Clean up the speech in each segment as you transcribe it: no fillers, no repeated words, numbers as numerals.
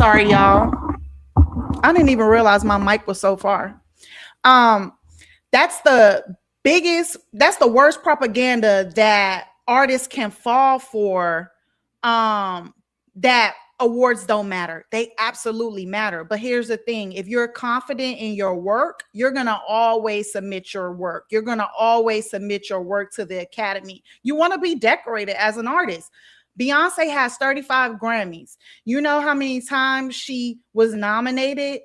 sorry, y'all. I didn't even realize my mic was so far. Um, that's that's the worst propaganda that artists can fall for. That awards don't matter. They absolutely matter. But here's the thing: if you're confident in your work, you're gonna always submit your work. You're gonna always submit your work to the Academy. You want to be decorated as an artist. Beyonce has 35 Grammys. You know how many times she was nominated?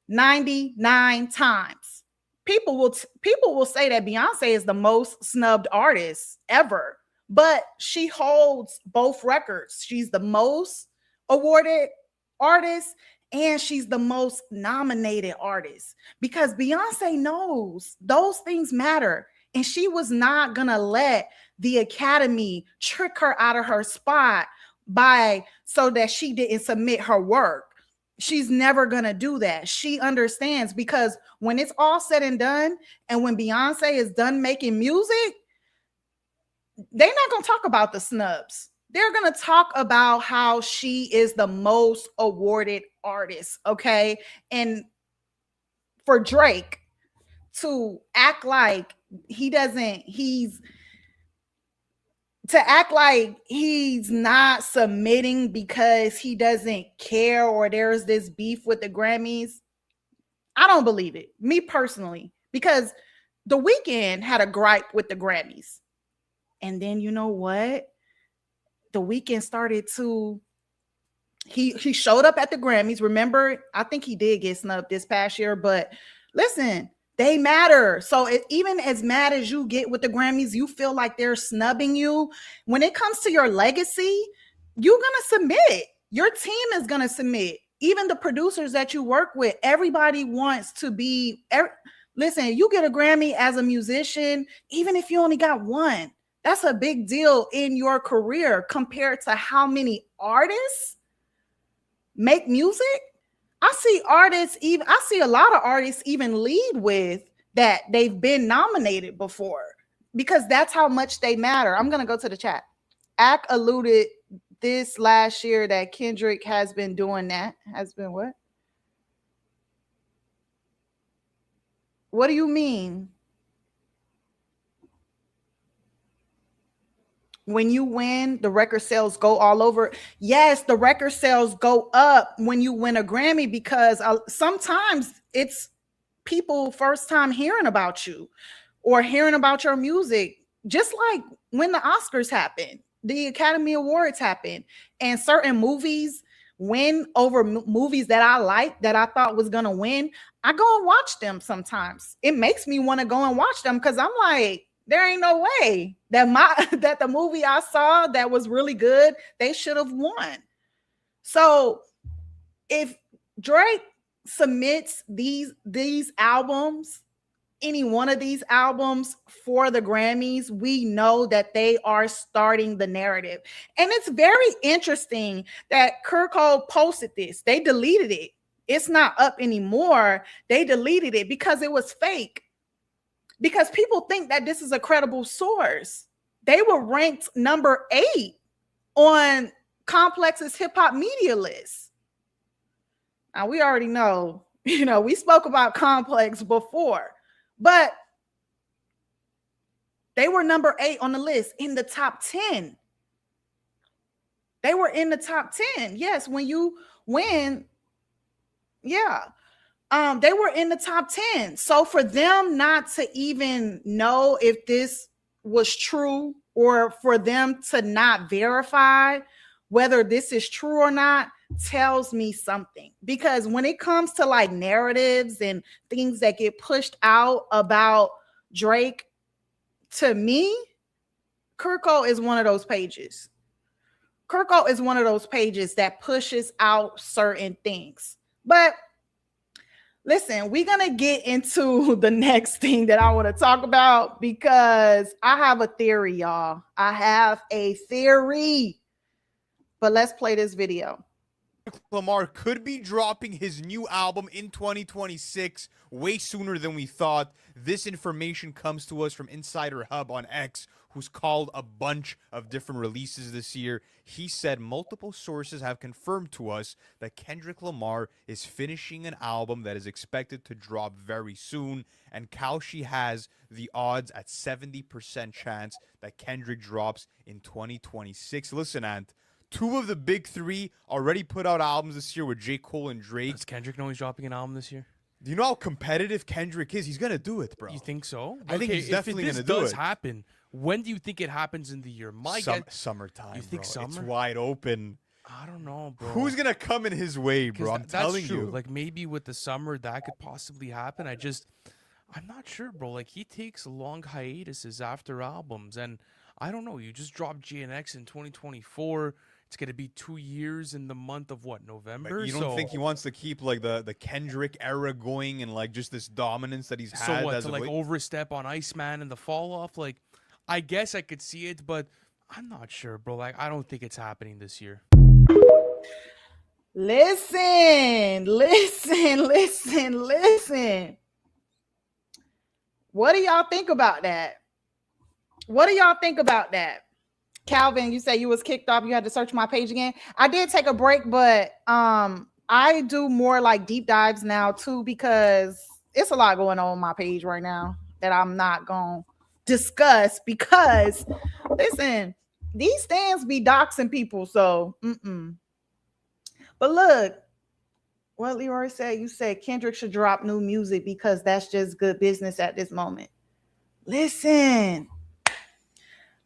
99 times. People will say that Beyonce is the most snubbed artist ever, but she holds both records. She's the most awarded artist and she's the most nominated artist because Beyonce knows those things matter, and she was not going to let the Academy trick her out of her spot by so that she didn't submit her work. She's never going to do that. She understands, because when it's all said and done, and when Beyonce is done making music, they're not going to talk about the snubs. They're going to talk about how she is the most awarded artist. Okay. And for Drake to act like he's not submitting because he doesn't care or there's this beef with the Grammys, I don't believe it, me personally, because The Weeknd had a gripe with the Grammys. And then you know what? The Weeknd started to, he showed up at the Grammys. Remember, I think he did get snubbed this past year, but listen, they matter. So even as mad as you get with the Grammys, you feel like they're snubbing you. When it comes to your legacy, you're going to submit. Your team is going to submit. Even the producers that you work with, everybody wants to be. Listen, you get a Grammy as a musician, even if you only got one. That's a big deal in your career compared to how many artists make music. I see a lot of artists even lead with that they've been nominated before, because that's how much they matter. I'm going to go to the chat. Ack alluded this last year that Kendrick has been doing that. Has been what? What do you mean? When you win, the record sales go all over. Yes, the record sales go up when you win a Grammy, because sometimes it's people first time hearing about you or hearing about your music. Just like when the Oscars happen, the Academy Awards happen, and certain movies win over movies that I like, that I thought was going to win. I go and watch them sometimes. It makes me want to go and watch them because I'm like, there ain't no way that the movie I saw that was really good, they should have won. So if Drake submits these albums, any one of these albums for the Grammys, we know that they are starting the narrative. And it's very interesting that Kurt Cole posted this. They deleted it. It's not up anymore. They deleted it because it was fake. Because people think that this is a credible source. They were ranked number 8 on Complex's hip hop media list. Now we already know, we spoke about Complex before, but they were number 8 on the list in the top 10. They were in the top 10. Yes, when you win, yeah. They were in the top 10. So for them not to even know if this was true, or for them to not verify whether this is true or not, tells me something. Because when it comes to like narratives and things that get pushed out about Drake, to me, Kurt Cole is one of those pages. Kurt Cole is one of those pages that pushes out certain things. But listen, we're going to get into the next thing that I want to talk about, because I have a theory, y'all. I have a theory. But let's play this video. Lamar could be dropping his new album in 2026 way sooner than we thought. This information comes to us from Insider Hub on X, who's called a bunch of different releases this year. He said multiple sources have confirmed to us that Kendrick Lamar is finishing an album that is expected to drop very soon, and Kalshi has the odds at 70% chance that Kendrick drops in 2026. Listen, Ant, two of the big three already put out albums this year with J. Cole and Drake. Does Kendrick know he's dropping an album this year? Do you know how competitive Kendrick is? He's gonna do it, bro. You think so? I think he's definitely gonna do it. If this does happen, when do you think it happens in the year? Summertime. You think bro. summer? It's wide open. I don't know, bro. Who's gonna come in his way, bro? I'm telling that's true. you. Like maybe with the summer that could possibly happen. I'm not sure, bro. Like he takes long hiatuses after albums, and I don't know. You just dropped GNX in 2024. It's gonna be 2 years in the month of what, November? But you don't think he wants to keep like the Kendrick era going and like just this dominance that he's had? So what, as to of like late? overstep on Iceman and the fall off? Like, I guess I could see it, but I'm not sure, bro. Like, I don't think it's happening this year. Listen. What do y'all think about that? Calvin, you say you was kicked off. You had to search my page again. I did take a break, but I do more like deep dives now too, because it's a lot going on my page right now that I'm not going to discuss, because listen, these stands be doxing people. So, But look, what Leroy said, you said Kendrick should drop new music because that's just good business at this moment. Listen,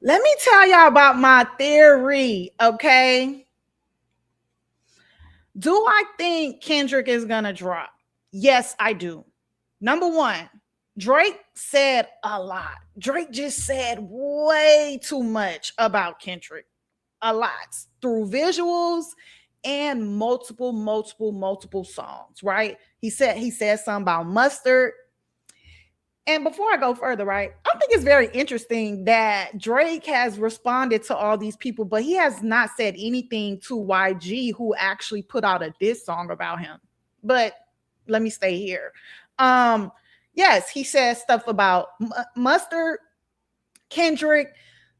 let me tell y'all about my theory, okay? Do I think Kendrick is gonna drop? Yes, I do. Number one, Drake said a lot. Drake just said way too much about Kendrick. A lot. Through visuals and multiple songs, right? He said something about mustard. And before I go further, right, I think it's very interesting that Drake has responded to all these people, but he has not said anything to YG, who actually put out a diss song about him. But let me stay here. Yes, he says stuff about mustard, Kendrick.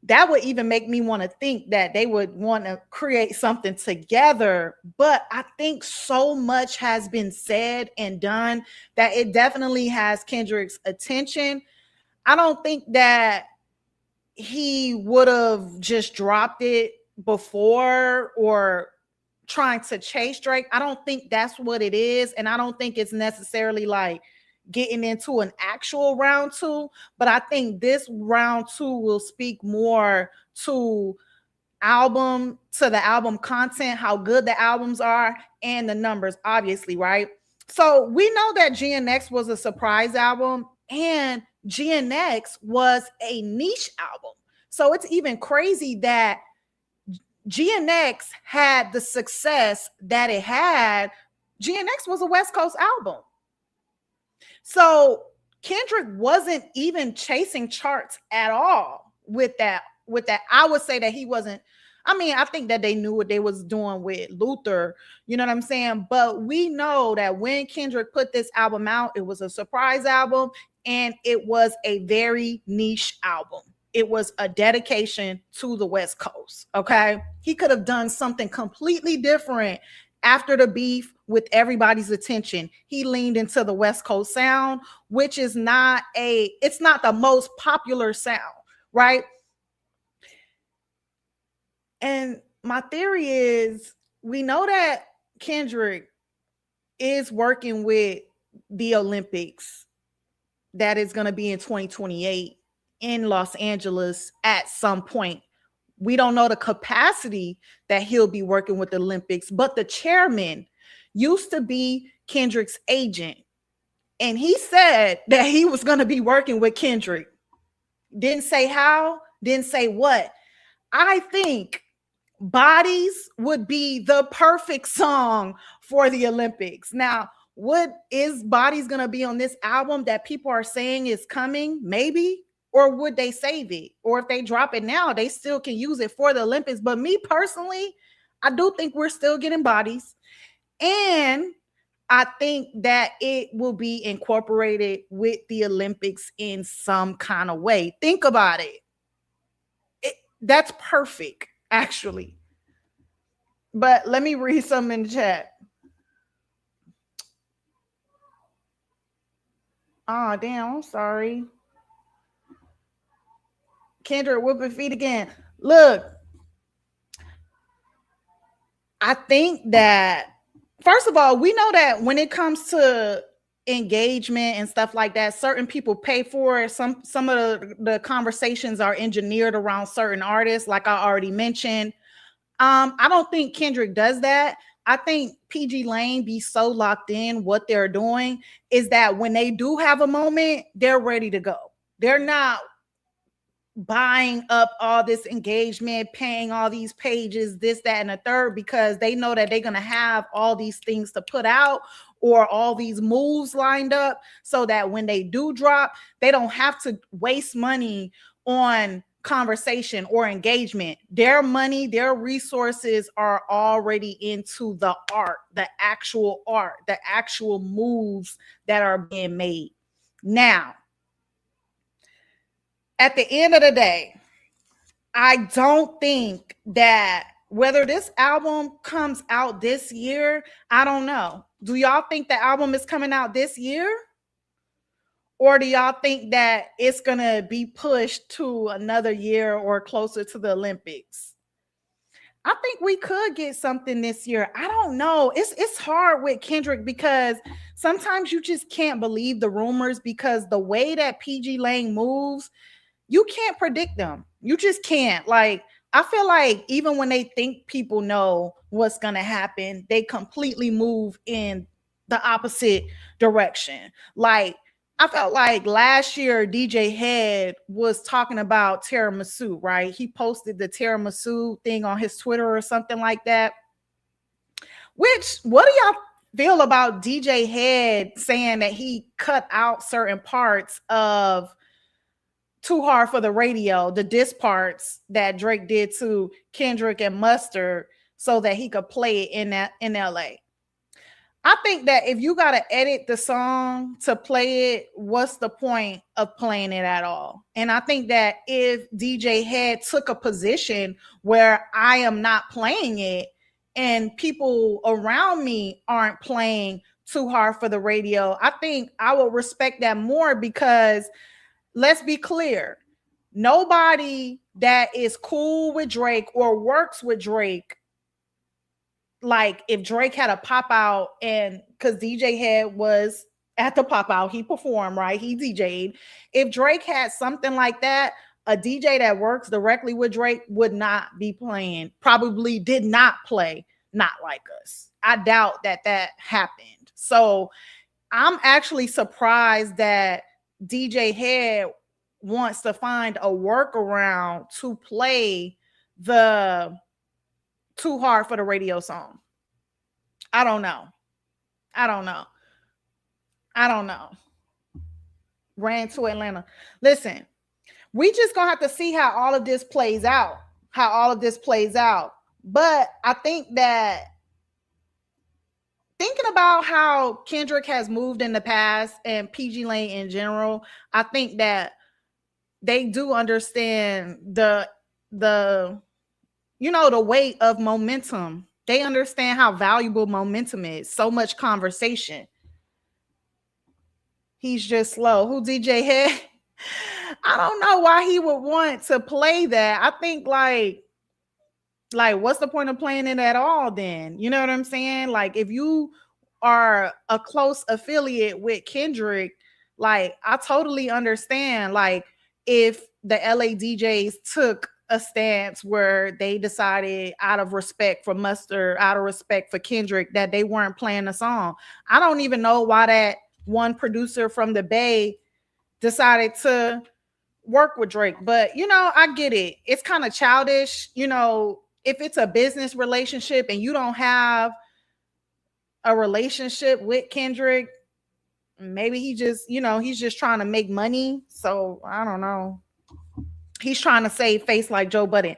That would even make me want to think that they would want to create something together. But I think so much has been said and done that it definitely has Kendrick's attention. I don't think that he would have just dropped it before or trying to chase Drake. I don't think that's what it is. And I don't think it's necessarily like getting into an actual round two, but I think this round two will speak more to the album content, how good the albums are, and the numbers, obviously, right? So we know that GNX was a surprise album, and GNX was a niche album. So it's even crazy that GNX had the success that it had. GNX was a West Coast album. So Kendrick wasn't even chasing charts at all with that. I would say that he wasn't. I mean, I think that they knew what they was doing with Luther. You know what I'm saying? But we know that when Kendrick put this album out, it was a surprise album, and it was a very niche album. It was a dedication to the West Coast. Okay. He could have done something completely different. After the beef, with everybody's attention, he leaned into the West Coast sound, which is it's not the most popular sound, right? And my theory is, we know that Kendrick is working with the Olympics that is going to be in 2028 in Los Angeles at some point. We don't know the capacity that he'll be working with the Olympics, but the chairman used to be Kendrick's agent. And he said that he was going to be working with Kendrick. Didn't say how, didn't say what. I think Bodies would be the perfect song for the Olympics. Now, what is Bodies going to be on this album that people are saying is coming? Maybe. Or would they save it? Or if they drop it now, they still can use it for the Olympics. But me personally, I do think we're still getting bodies. And I think that it will be incorporated with the Olympics in some kind of way. Think about it. That's perfect, actually. But let me read something in the chat. Oh, damn, I'm sorry. Kendrick whooping feet again. Look, I think that first of all, we know that when it comes to engagement and stuff like that, certain people pay for it. Some of the conversations are engineered around certain artists, like I already mentioned. I don't think Kendrick does that. I think PG Lane be so locked in what they're doing is that when they do have a moment, they're ready to go. They're not buying up all this engagement, paying all these pages, this, that, and the third, because they know that they're going to have all these things to put out or all these moves lined up so that when they do drop, they don't have to waste money on conversation or engagement. Their money, their resources are already into the art, the actual moves that are being made. Now, at the end of the day, I don't think that whether this album comes out this year, I don't know. Do y'all think the album is coming out this year? Or do y'all think that it's going to be pushed to another year or closer to the Olympics? I think we could get something this year. I don't know. It's hard with Kendrick because sometimes you just can't believe the rumors because the way that PG Lane moves, you can't predict them. You just can't. Like, I feel like even when they think people know what's going to happen, they completely move in the opposite direction. Like, I felt like last year DJ Head was talking about tiramisu, right? He posted the tiramisu thing on his Twitter or something like that. Which, what do y'all feel about DJ Head saying that he cut out certain parts of Too Hard for the Radio, the diss parts that Drake did to Kendrick and Mustard so that he could play it in LA? I think that if you got to edit the song to play it, what's the point of playing it at all? And I think that if DJ Head took a position where I am not playing it and people around me aren't playing Too Hard for the Radio, I think I will respect that more because let's be clear, nobody that is cool with Drake or works with Drake, like if Drake had a pop out, and because DJ Head was at the pop out, he performed, right? He DJ'd. If Drake had something like that, a DJ that works directly with Drake would not be playing, probably did not play Not Like Us. I doubt that happened. So I'm actually surprised that DJ Head wants to find a workaround to play the Too Hard for the Radio song. I don't know. Ran to Atlanta. Listen, we just gonna have to see how all of this plays out. But I think that thinking about how Kendrick has moved in the past and PG Lane in general, I think that they do understand the weight of momentum. They understand how valuable momentum is. So much conversation. He's just slow. Who DJ Head? I don't know why he would want to play that. I think like what's the point of playing it at all then? You know what I'm saying? Like if you are a close affiliate with Kendrick, like I totally understand like if the LA DJs took a stance where they decided out of respect for Mustard, out of respect for Kendrick, that they weren't playing the song. I don't even know why that one producer from the Bay decided to work with Drake, but I get it. It's kind of childish, if it's a business relationship and you don't have a relationship with Kendrick, maybe he just, he's just trying to make money. So I don't know. He's trying to save face like Joe Budden.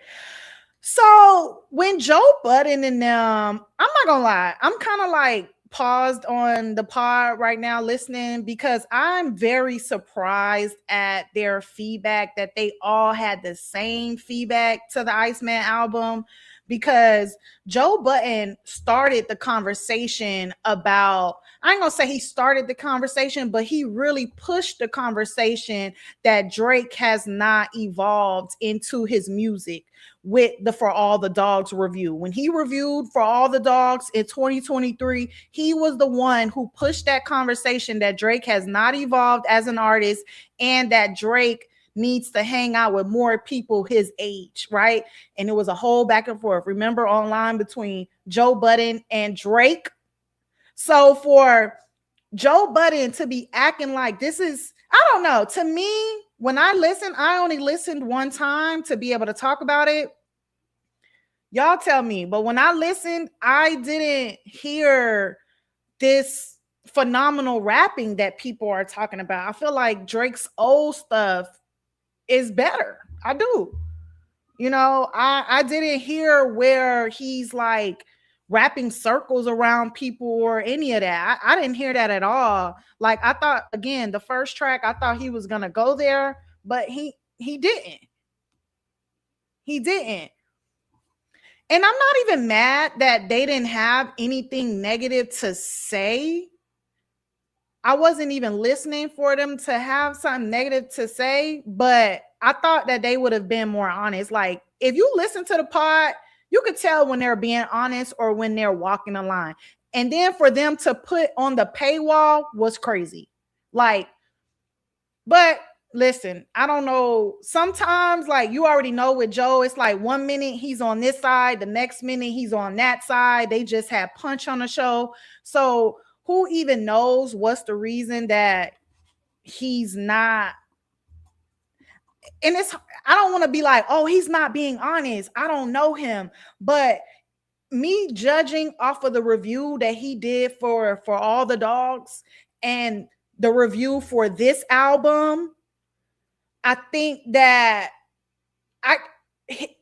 So when Joe Budden and them, I'm not gonna lie, I'm kind of like paused on the pod right now listening because I'm very surprised at their feedback that they all had the same feedback to the Iceman album because Joe Budden started the conversation about, I ain't gonna say he started the conversation, but he really pushed the conversation that Drake has not evolved into his music with the For All the Dogs review. When he reviewed For All the Dogs in 2023, he was the one who pushed that conversation that Drake has not evolved as an artist and that Drake needs to hang out with more people his age, right? And it was a whole back and forth. Remember online between Joe Budden and Drake. So for Joe Budden to be acting like this is, I don't know. To me, when I listen, I only listened one time to be able to talk about it. Y'all tell me, but when I listened, I didn't hear this phenomenal rapping that people are talking about. I feel like Drake's old stuff is better. I do. You know, I didn't hear where he's like wrapping circles around people or any of that. I didn't hear that at all. Like I thought, again, the first track, I thought he was gonna go there, but he didn't. He didn't. And I'm not even mad that they didn't have anything negative to say. I wasn't even listening for them to have something negative to say, but I thought that they would have been more honest. Like, if you listen to the pod, you could tell when they're being honest or when they're walking the line. And then for them to put on the paywall was crazy. Like, but listen, I don't know. Sometimes, like, you already know with Joe, it's like 1 minute he's on this side, the next minute he's on that side. They just had Punch on the show. So who even knows what's the reason that he's not? And it's, I don't want to be like, oh, he's not being honest. I don't know him. But me judging off of the review that he did for All the Dogs and the review for this album, I think that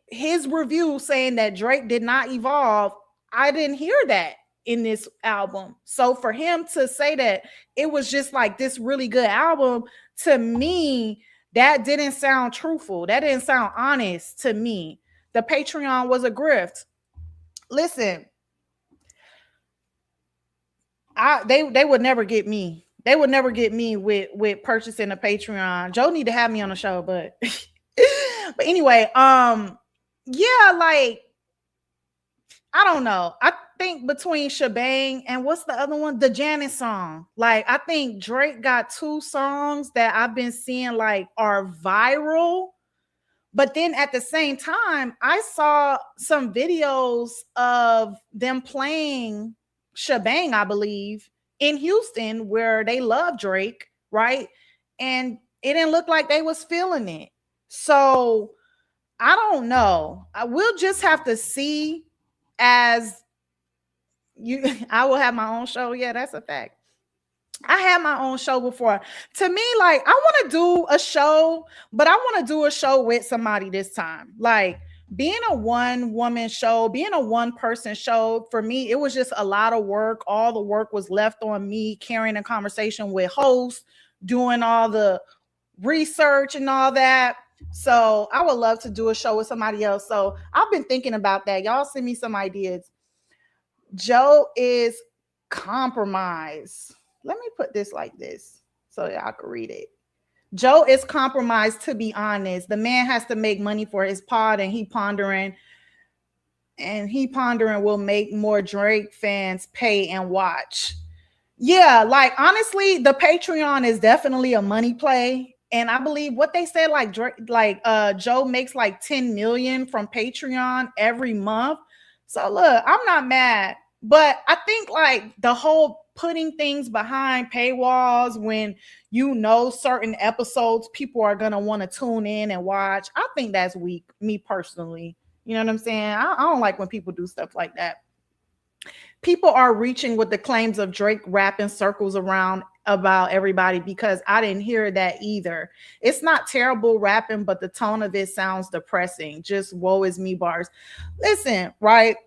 his review saying that Drake did not evolve, I didn't hear that in this album. So for him to say that it was just like this really good album, to me, that didn't sound truthful. That didn't sound honest to me. The Patreon was a grift. Listen, they would never get me. They would never get me with purchasing a Patreon. Joe need to have me on the show, but but anyway, yeah, like I don't know. I think between Shebang and what's the other one? The Janet song. Like, I think Drake got 2 songs that I've been seeing like are viral. But then at the same time, I saw some videos of them playing Shebang, I believe, in Houston where they love Drake, right? And it didn't look like they was feeling it. So I don't know. I will just have to see as you I will have my own show. Yeah, that's a fact. I had my own show before. To me, like, I want to do a show, but I want to do a show with somebody this time. Like, being a one woman show, being a one person show, for me, it was just a lot of work. All the work was left on me carrying a conversation with hosts, doing all the research and all that. So I would love to do a show with somebody else. So I've been thinking about that. Y'all send me some ideas. Joe is compromised. Let me put this like this so that I can read it. Joe is compromised, to be honest. The man has to make money for his pod, and he pondering will make more Drake fans pay and watch. Yeah, like honestly, the Patreon is definitely a money play. And I believe what they said, like Joe makes like 10 million from Patreon every month. So look, I'm not mad, but I think like the whole putting things behind paywalls when you know certain episodes people are gonna want to tune in and watch, I think that's weak, me personally. You know what I'm saying? I don't like when people do stuff like that. People are reaching with the claims of Drake wrapping circles around about everybody because I didn't hear that either. It's not terrible rapping, but the tone of it sounds depressing. Just woe is me bars. Listen, right?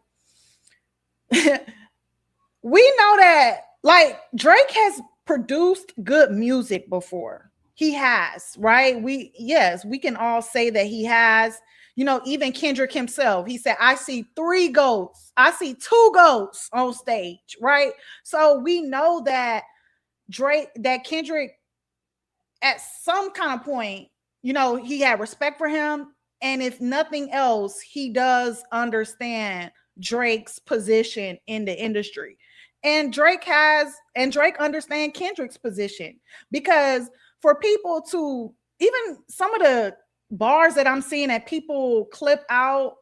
We know that like Drake has produced good music before. He has, right? We can all say that he has. You know, even Kendrick himself, he said, I see three goats. I see two goats on stage, right? So we know that Kendrick at some kind of point, you know, he had respect for him. And if nothing else, he does understand Drake's position in the industry. And Drake understands Kendrick's position because for people to even some of the bars that I'm seeing that people clip out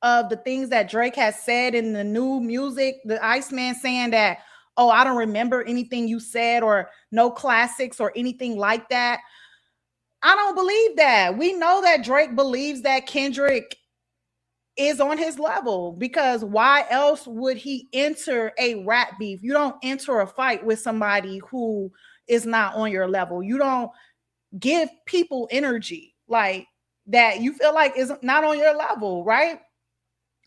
of the things that Drake has said in the new music, the Iceman saying that, oh, I don't remember anything you said or no classics or anything like that. I don't believe that. We know that Drake believes that Kendrick is on his level because why else would he enter a rap beef? You don't enter a fight with somebody who is not on your level. You don't give people energy like that you feel like is not on your level, right?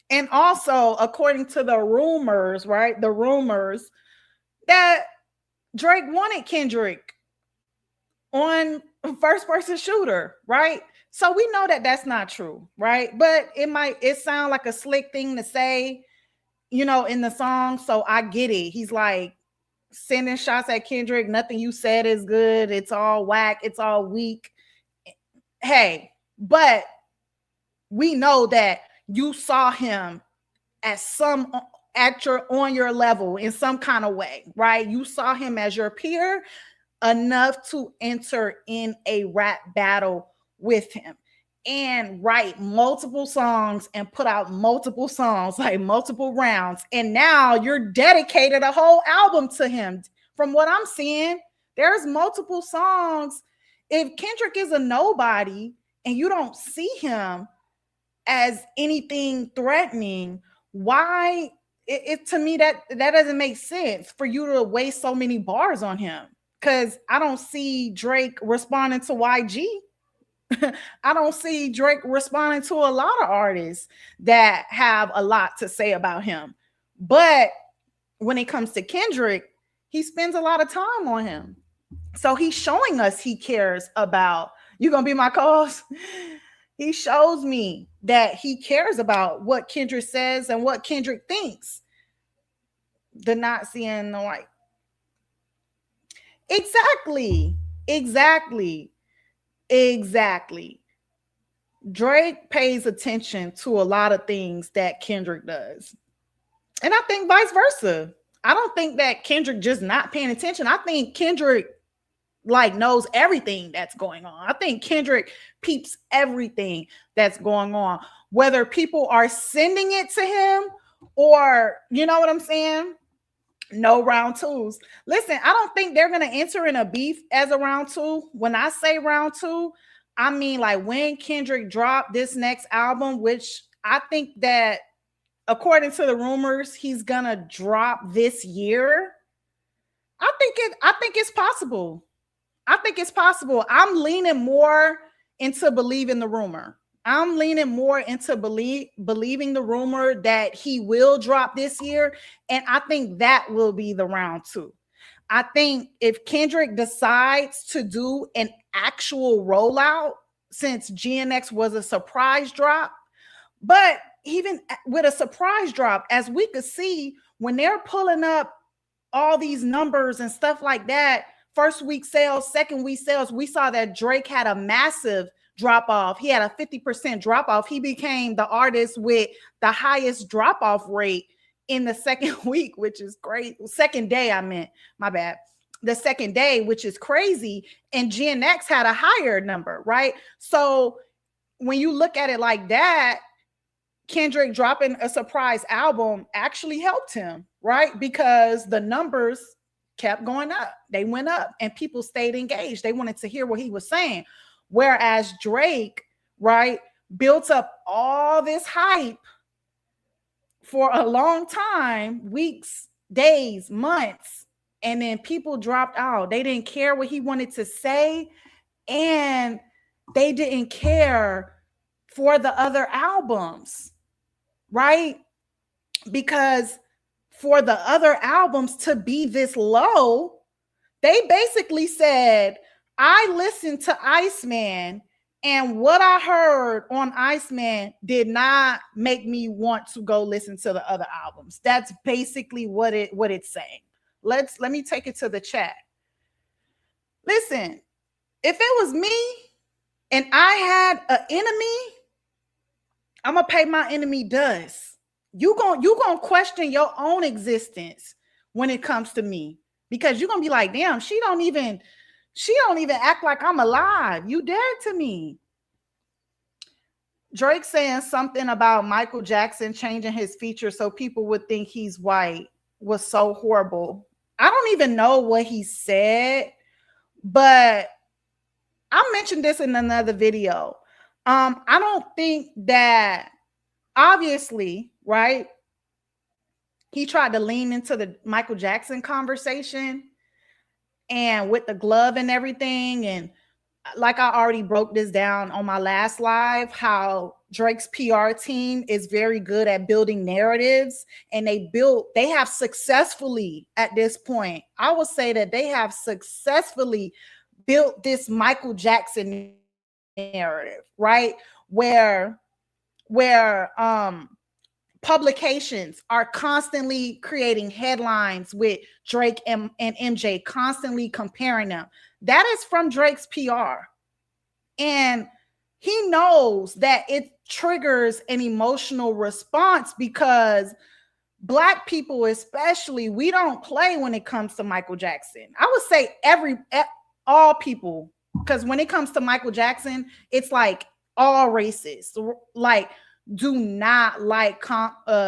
And also, according to the rumors, right? The rumors that Drake wanted Kendrick on first person shooter, right? So we know that that's not true, right? But it sound like a slick thing to say, you know, in the song. So I get it. He's like sending shots at Kendrick. Nothing you said is good. It's all whack. It's all weak. Hey, but we know that you saw him on your level in some kind of way, right? You saw him as your peer enough to enter in a rap battle with him and write multiple songs and put out multiple songs, like multiple rounds. And now you're dedicated a whole album to him. From what I'm seeing, there's multiple songs. If Kendrick is a nobody and you don't see him as anything threatening, why to me that doesn't make sense for you to waste so many bars on him. Because I don't see Drake responding to YG. I don't see Drake responding to a lot of artists that have a lot to say about him. But when it comes to Kendrick, he spends a lot of time on him. So he's showing us he cares about, you gonna be my co-host? He shows me that he cares about what Kendrick says and what Kendrick thinks. The not seeing the white. Exactly. Drake pays attention to a lot of things that Kendrick does. And I think vice versa. I don't think that Kendrick just not paying attention. I think Kendrick like knows everything that's going on. I think Kendrick peeps everything that's going on, whether people are sending it to him or, you know what I'm saying? No round twos. Listen, I don't think they're going to enter in a beef as a round two. When I say round two, I mean like when Kendrick dropped this next album, which I think that according to the rumors, he's going to drop this year. I think it's possible. I'm leaning more into believing the rumor. I'm leaning more into believing the rumor that he will drop this year. And I think that will be the round two. I think if Kendrick decides to do an actual rollout, since GNX was a surprise drop, but even with a surprise drop, as we could see, when they're pulling up all these numbers and stuff like that, first week sales, second week sales, we saw that Drake had a massive drop off. He had a 50% drop off. He became the artist with the highest drop off rate in the second week, which is great. Second day, I meant, my bad. The second day, which is crazy. And GNX had a higher number, right? So when you look at it like that, Kendrick dropping a surprise album actually helped him, right? Because the numbers kept going up. They went up and people stayed engaged. They wanted to hear what he was saying. Whereas Drake, right, built up all this hype for a long time, weeks, days, months, and then people dropped out. They didn't care what he wanted to say, and they didn't care for the other albums, right? Because for the other albums to be this low, they basically said, I listened to Iceman, and what I heard on Iceman did not make me want to go listen to the other albums. That's basically what it's saying. Let me take it to the chat. Listen, if it was me and I had an enemy, I'm gonna pay my enemy dust. You gonna question your own existence when it comes to me, because you're gonna be like, damn, she don't even act like I'm alive. You dead to me. Drake saying something about Michael Jackson changing his features so people would think he's white was so horrible. I don't even know what he said, but I mentioned this in another video. I don't think that, obviously, right? He tried to lean into the Michael Jackson conversation and with the glove and everything. And like I already broke this down on my last live, how Drake's PR team is very good at building narratives, and they have successfully, at this point, I would say that they have successfully built this Michael Jackson narrative, right? Where publications are constantly creating headlines with Drake and MJ, constantly comparing them. That is from Drake's PR. And he knows that it triggers an emotional response, because Black people especially, we don't play when it comes to Michael Jackson. I would say all people, because when it comes to Michael Jackson, it's like all races, like, do not like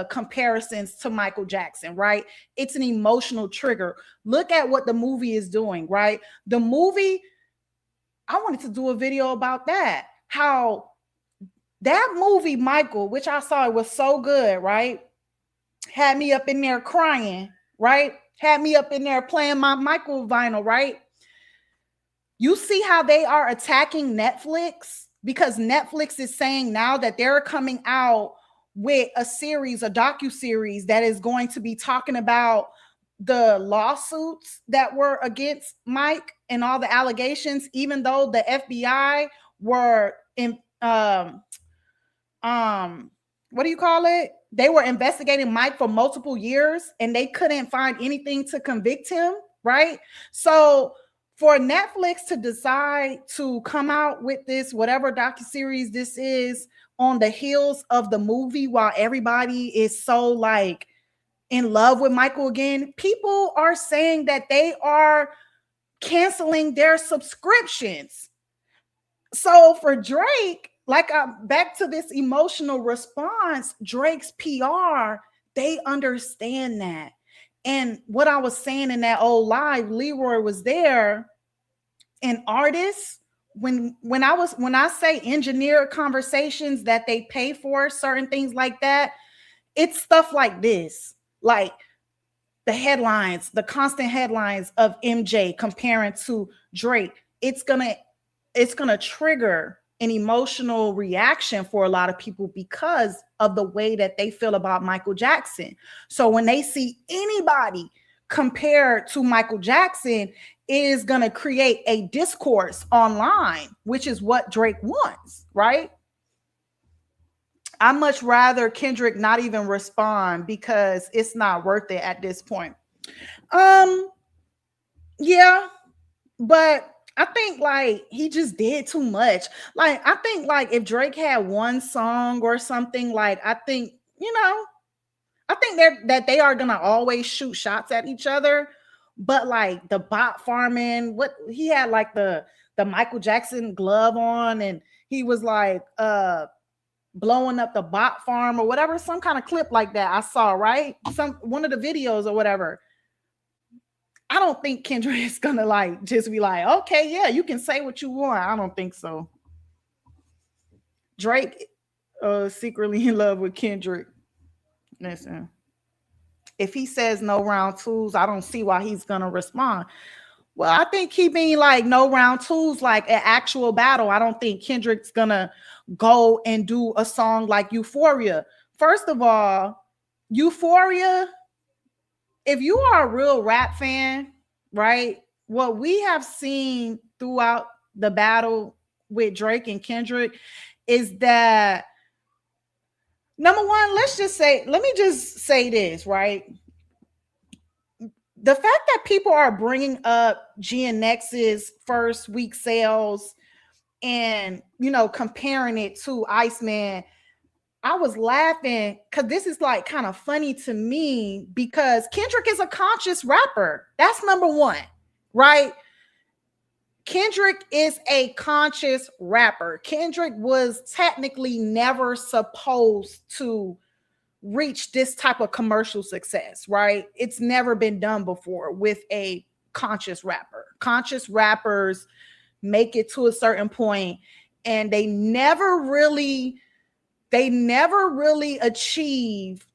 comparisons to Michael Jackson, right? It's an emotional trigger. Look at what the movie is doing, right? The movie, I wanted to do a video about that. How that movie, Michael, which I saw, it was so good, right? Had me up in there crying, right? Had me up in there playing my Michael vinyl, right? You see how they are attacking Netflix, because Netflix is saying now that they're coming out with a docuseries that is going to be talking about the lawsuits that were against Mike and all the allegations, even though the FBI were in what do you call it? They were investigating Mike for multiple years and they couldn't find anything to convict him, right? So for Netflix to decide to come out with this, whatever docuseries this is, on the heels of the movie, while everybody is so like in love with Michael again, people are saying that they are canceling their subscriptions. So for Drake, like back to this emotional response, Drake's PR, they understand that. And what I was saying in that old live, Leroy was there. And artists, when I say engineered conversations that they pay for, certain things like that, it's stuff like this, like the headlines, the constant headlines of MJ comparing to Drake. It's gonna trigger an emotional reaction for a lot of people because of the way that they feel about Michael Jackson. So when they see anybody compared to Michael Jackson, it is going to create a discourse online, which is what Drake wants, right? I much rather Kendrick not even respond because it's not worth it at this point. Yeah, but I think like he just did too much. Like I think like if Drake had one song or something, like I think, I think that they are gonna always shoot shots at each other. But like the bot farming, what he had like the Michael Jackson glove on, and he was like blowing up the bot farm or whatever, some kind of clip like that I saw, right? One of the videos or whatever. I don't think Kendrick is gonna like just be like, okay, yeah, you can say what you want. I don't think so. Drake secretly in love with Kendrick. Listen, If he says no round twos, I don't see why he's gonna respond. Well, I think he mean like no round twos, like an actual battle. I don't think Kendrick's gonna go and do a song like Euphoria. First of all, Euphoria, if you are a real rap fan, right? What we have seen throughout the battle with Drake and Kendrick is that number one, let me just say this, right? The fact that people are bringing up GNX's first week sales and, comparing it to Iceman, I was laughing because this is like kind of funny to me because Kendrick is a conscious rapper. That's number one, right? Kendrick is a conscious rapper. Kendrick was technically never supposed to reach this type of commercial success, right? It's never been done before with a conscious rapper. Conscious rappers make it to a certain point and they never really achieve,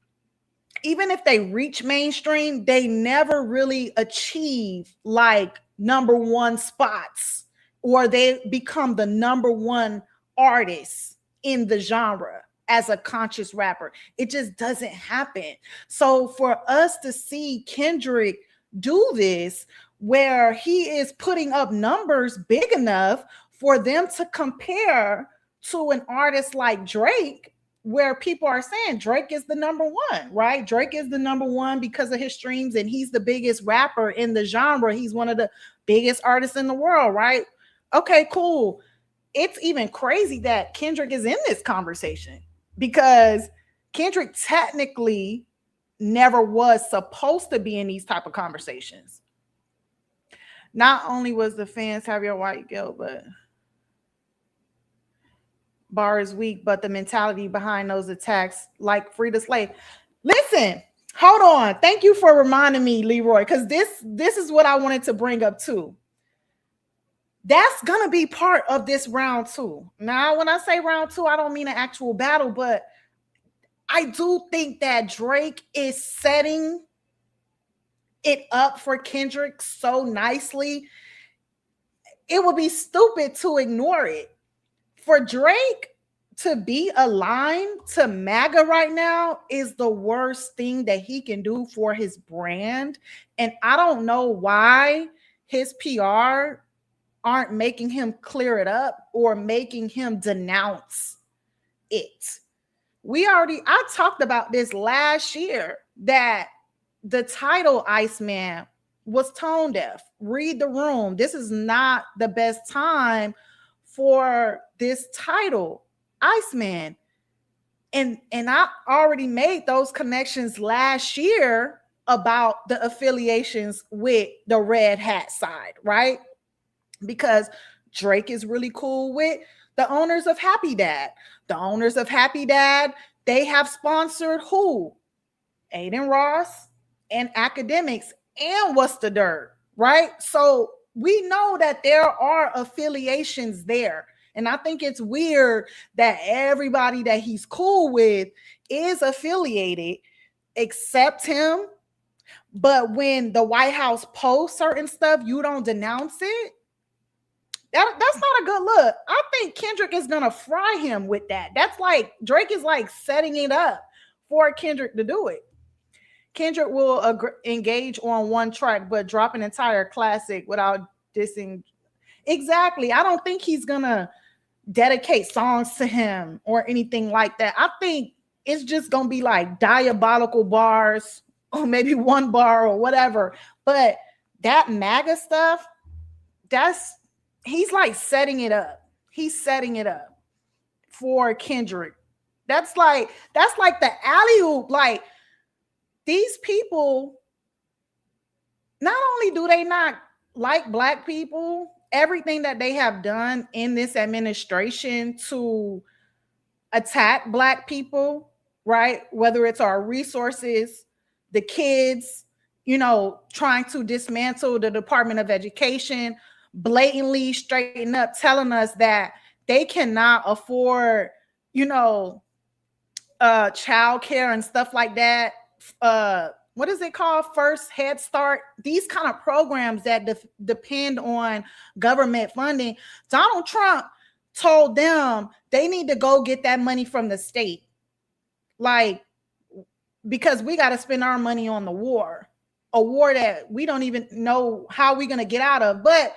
even if they reach mainstream, they never really achieve like number one spots or they become the number one artist in the genre as a conscious rapper. It just doesn't happen. So for us to see Kendrick do this, where he is putting up numbers big enough for them to compare to an artist like Drake, where people are saying Drake is the number one, right? Drake is the number one because of his streams and he's the biggest rapper in the genre. He's one of the biggest artists in the world, right? Okay, cool. It's even crazy that Kendrick is in this conversation because Kendrick technically never was supposed to be in these type of conversations. Not only was the fans have your white guilt, but bar is weak, but the mentality behind those attacks, like free the slave. Listen, hold on. Thank you for reminding me, Leroy, because this is what I wanted to bring up too. That's gonna be part of this round two. Now, when I say round two, I don't mean an actual battle, but I do think that Drake is setting it up for Kendrick so nicely. It would be stupid to ignore it. For Drake to be aligned to MAGA right now is the worst thing that he can do for his brand. And I don't know why his PR aren't making him clear it up or making him denounce it. I talked about this last year that the title Iceman was tone deaf. Read the room. This is not the best time for this title, Iceman. And I already made those connections last year about the affiliations with the Red Hat side, right? Because Drake is really cool with the owners of Happy Dad. The owners of Happy Dad, they have sponsored who? Aiden Ross and Academics and What's the Dirt, right? So we know that there are affiliations there. And I think it's weird that everybody that he's cool with is affiliated except him. But when the White House posts certain stuff, you don't denounce it. That's not a good look. I think Kendrick is going to fry him with that. That's like Drake is like setting it up for Kendrick to do it. Kendrick will engage on one track, but drop an entire classic without dissing. Exactly. I don't think he's going to dedicate songs to him or anything like that. I think it's just going to be like diabolical bars or maybe one bar or whatever. But that MAGA stuff, he's like setting it up. He's setting it up for Kendrick. That's like the alley-oop. Like, these people, not only do they not like Black people, everything that they have done in this administration to attack Black people, right? Whether it's our resources, the kids, trying to dismantle the Department of Education, blatantly straighten up, telling us that they cannot afford, child care and stuff like that, what is it called? First Head Start. These kind of programs that depend on government funding. Donald Trump told them they need to go get that money from the state. Like, because we got to spend our money on the war, a war that we don't even know how we're going to get out of. But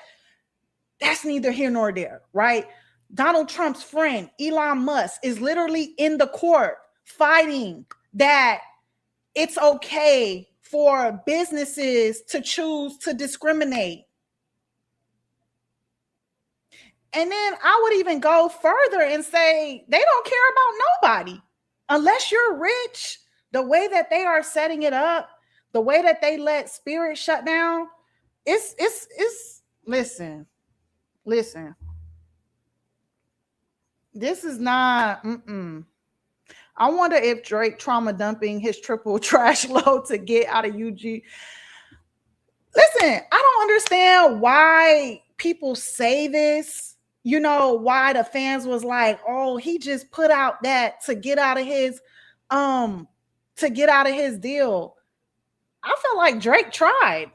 that's neither here nor there, right? Donald Trump's friend, Elon Musk, is literally in the court fighting that it's okay for businesses to choose to discriminate. And then I would even go further and say they don't care about nobody. Unless you're rich, the way that they are setting it up, the way that they let Spirit shut down, it's listen. This is not I wonder if Drake trauma dumping his triple trash load to get out of UG. Listen, I don't understand why people say this. You know, why the fans was like, oh, he just put out that to get out of his deal. I feel like Drake tried.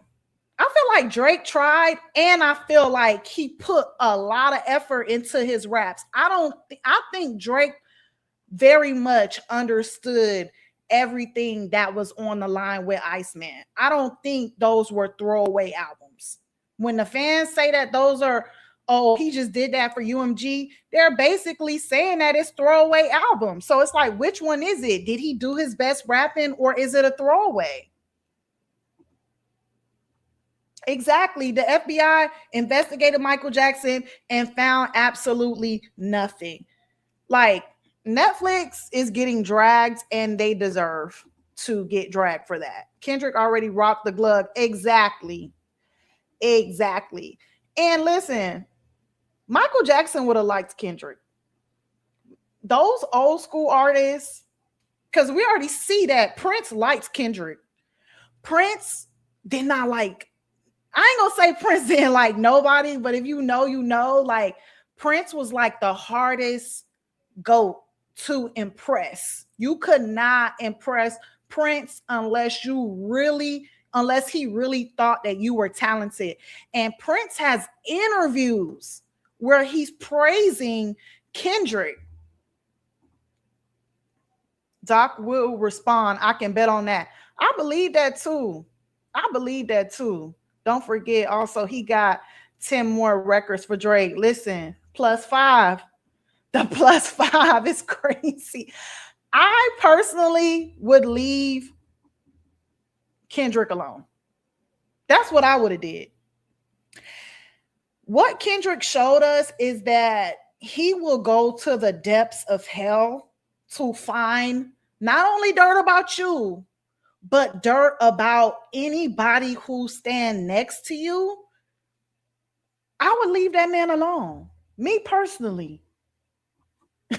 And I feel like he put a lot of effort into his raps. I think Drake very much understood everything that was on the line with Iceman. I don't think those were throwaway albums. When the fans say that those are, oh, he just did that for UMG, they're basically saying that it's throwaway albums. So it's like, which one is it? Did he do his best rapping, or is it a throwaway? Exactly. The FBI investigated Michael Jackson and found absolutely nothing. Like, Netflix is getting dragged, and they deserve to get dragged for that. Kendrick already rocked the glove. Exactly. And listen, Michael Jackson would have liked Kendrick. Those old school artists, because we already see that Prince likes Kendrick. Prince did not like, I ain't gonna say Prince didn't like nobody, but if you know, like Prince was like the hardest GOAT to impress. You could not impress Prince unless he really thought that you were talented. And Prince has interviews where he's praising Kendrick. Doc will respond, I can bet on that. I believe that too. Don't forget, also, he got 10 more records for Drake. Listen, +5. The +5 is crazy. I personally would leave Kendrick alone. That's what I would have did. What Kendrick showed us is that he will go to the depths of hell to find not only dirt about you, but dirt about anybody who stand next to you. I would leave that man alone. Me personally. I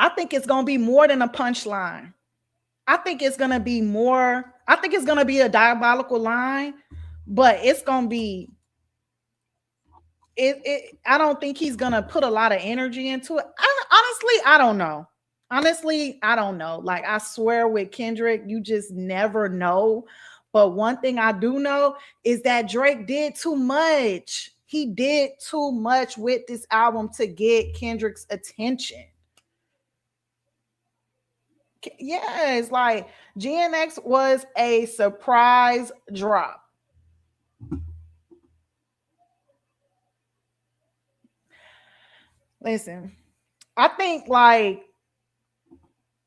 think it's going to be more than a punchline. I think it's going to be a diabolical line, but it's going to be I don't think he's going to put a lot of energy into it. Honestly, I don't know. Like, I swear with Kendrick, you just never know. But one thing I do know is that Drake did too much. He did too much with this album to get Kendrick's attention. Yeah, it's like GNX was a surprise drop. Listen, I think, like,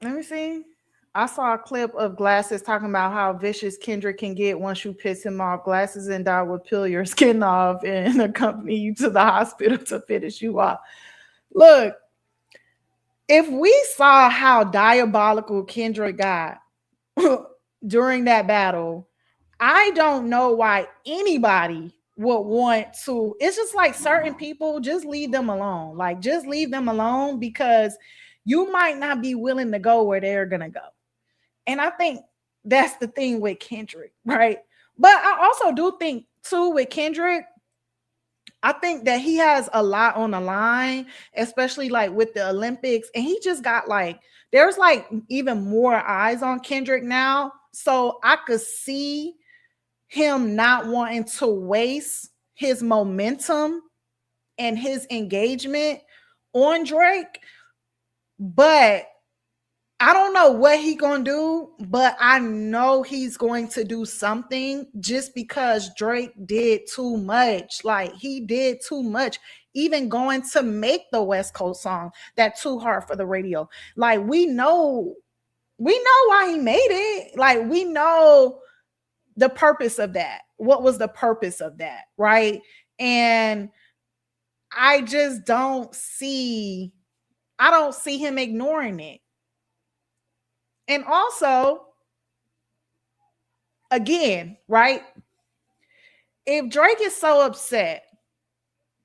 let me see. I saw a clip of Glasses talking about how vicious Kendrick can get once you piss him off. Glasses and die will peel your skin off and accompany you to the hospital to finish you off. Look, if we saw how diabolical Kendrick got during that battle, I don't know why anybody would want to. It's just like certain people, just leave them alone. Like, just leave them alone, because you might not be willing to go where they're going to go. And I think that's the thing with Kendrick, right? But I also do think, too, with Kendrick, I think that he has a lot on the line, especially like with the Olympics. And he just got like, there's like even more eyes on Kendrick now. So I could see him not wanting to waste his momentum and his engagement on Drake. But I don't know what he gonna do, but I know he's going to do something just because Drake did too much. Like he did too much. Even going to make the West Coast song that Too Hard for the Radio. Like we know why he made it. Like we know the purpose of that. What was the purpose of that, right? And I just don't see him ignoring it. And also, again, right? If Drake is so upset,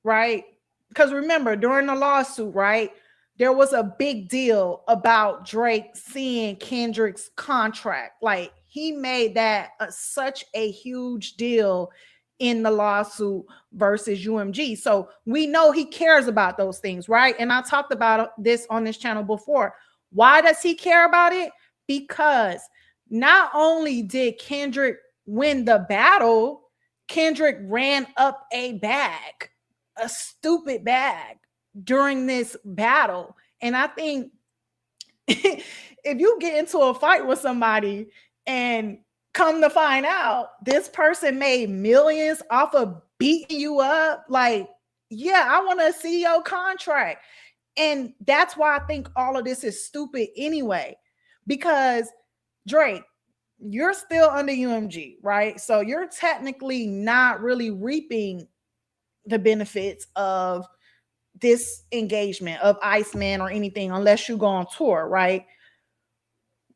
right? Because remember, during the lawsuit, right, there was a big deal about Drake seeing Kendrick's contract. Like he made that such a huge deal in the lawsuit versus UMG. So we know he cares about those things, right? And I talked about this on this channel before. Why does he care about it? Because not only did Kendrick win the battle, Kendrick ran up a bag, a stupid bag during this battle. And I think if you get into a fight with somebody and come to find out this person made millions off of beating you up, like, yeah, I want to see your contract. And that's why I think all of this is stupid anyway. Because Drake, you're still under UMG, right? So you're technically not really reaping the benefits of this engagement of Iceman or anything unless you go on tour, right?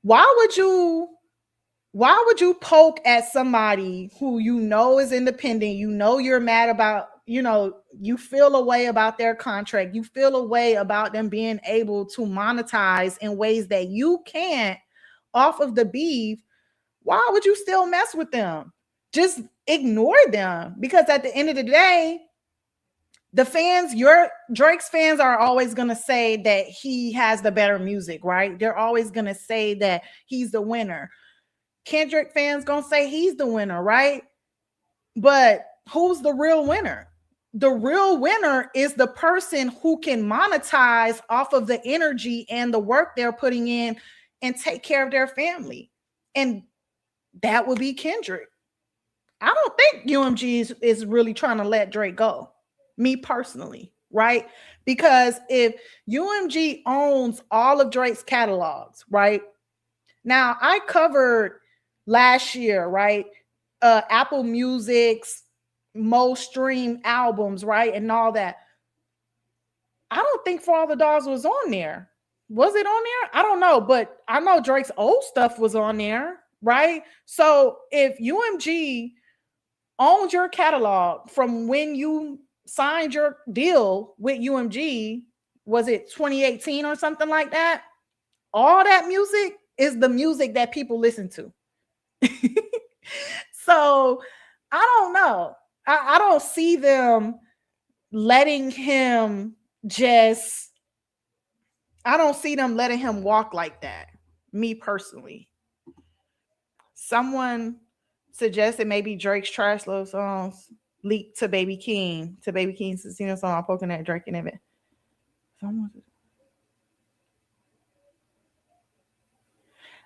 Why would you poke at somebody who you know is independent, you know you're mad about, you feel a way about their contract, you feel a way about them being able to monetize in ways that you can't off of the beef? Why would you still mess with them? Just ignore them, because at the end of the day, the fans, Drake's fans are always going to say that he has the better music, right? They're always going to say that he's the winner. Kendrick fans going to say he's the winner, right? But who's the real winner? The real winner is the person who can monetize off of the energy and the work they're putting in and take care of their family. And that would be Kendrick. I don't think UMG is really trying to let Drake go, me personally, right? Because if UMG owns all of Drake's catalogs, right? Now, I covered last year, right? Apple Music's most streamed albums, right? And all that. I don't think For All the Dogs was on there. Was it on there? I don't know, but I know Drake's old stuff was on there, right? So if UMG owns your catalog from when you signed your deal with UMG, was it 2018 or something like that? All that music is the music that people listen to. So I don't know. I don't see them letting him I don't see them letting him walk like that, me personally. Someone suggested maybe Drake's Trash Love songs leaked to Baby King, Cecina song. I'm poking at Drake and it.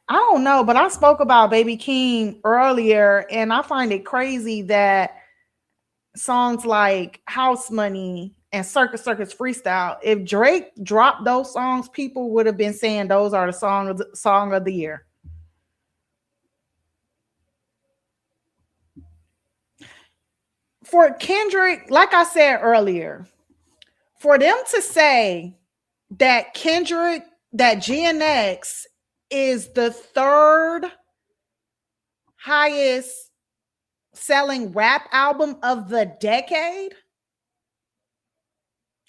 I don't know, but I spoke about Baby King earlier, and I find it crazy that songs like House Money and Circus Freestyle, if Drake dropped those songs, people would have been saying those are the song of the year. For Kendrick, like I said earlier, for them to say that GNX is the third highest selling rap album of the decade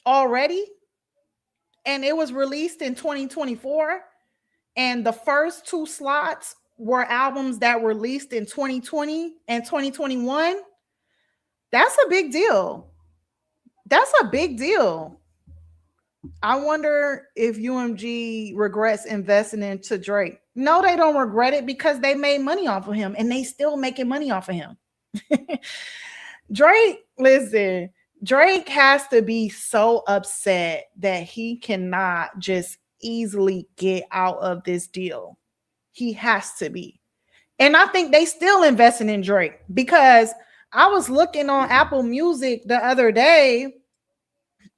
already, and it was released in 2024, and the first two slots were albums that were released in 2020 and 2021, that's a big deal. That's a big deal. I wonder if UMG regrets investing into Drake. No, they don't regret it because they made money off of him and they still making money off of him. Drake, listen, Drake has to be so upset that he cannot just easily get out of this deal. He has to be. And I think they still investing in Drake because I was looking on Apple Music the other day,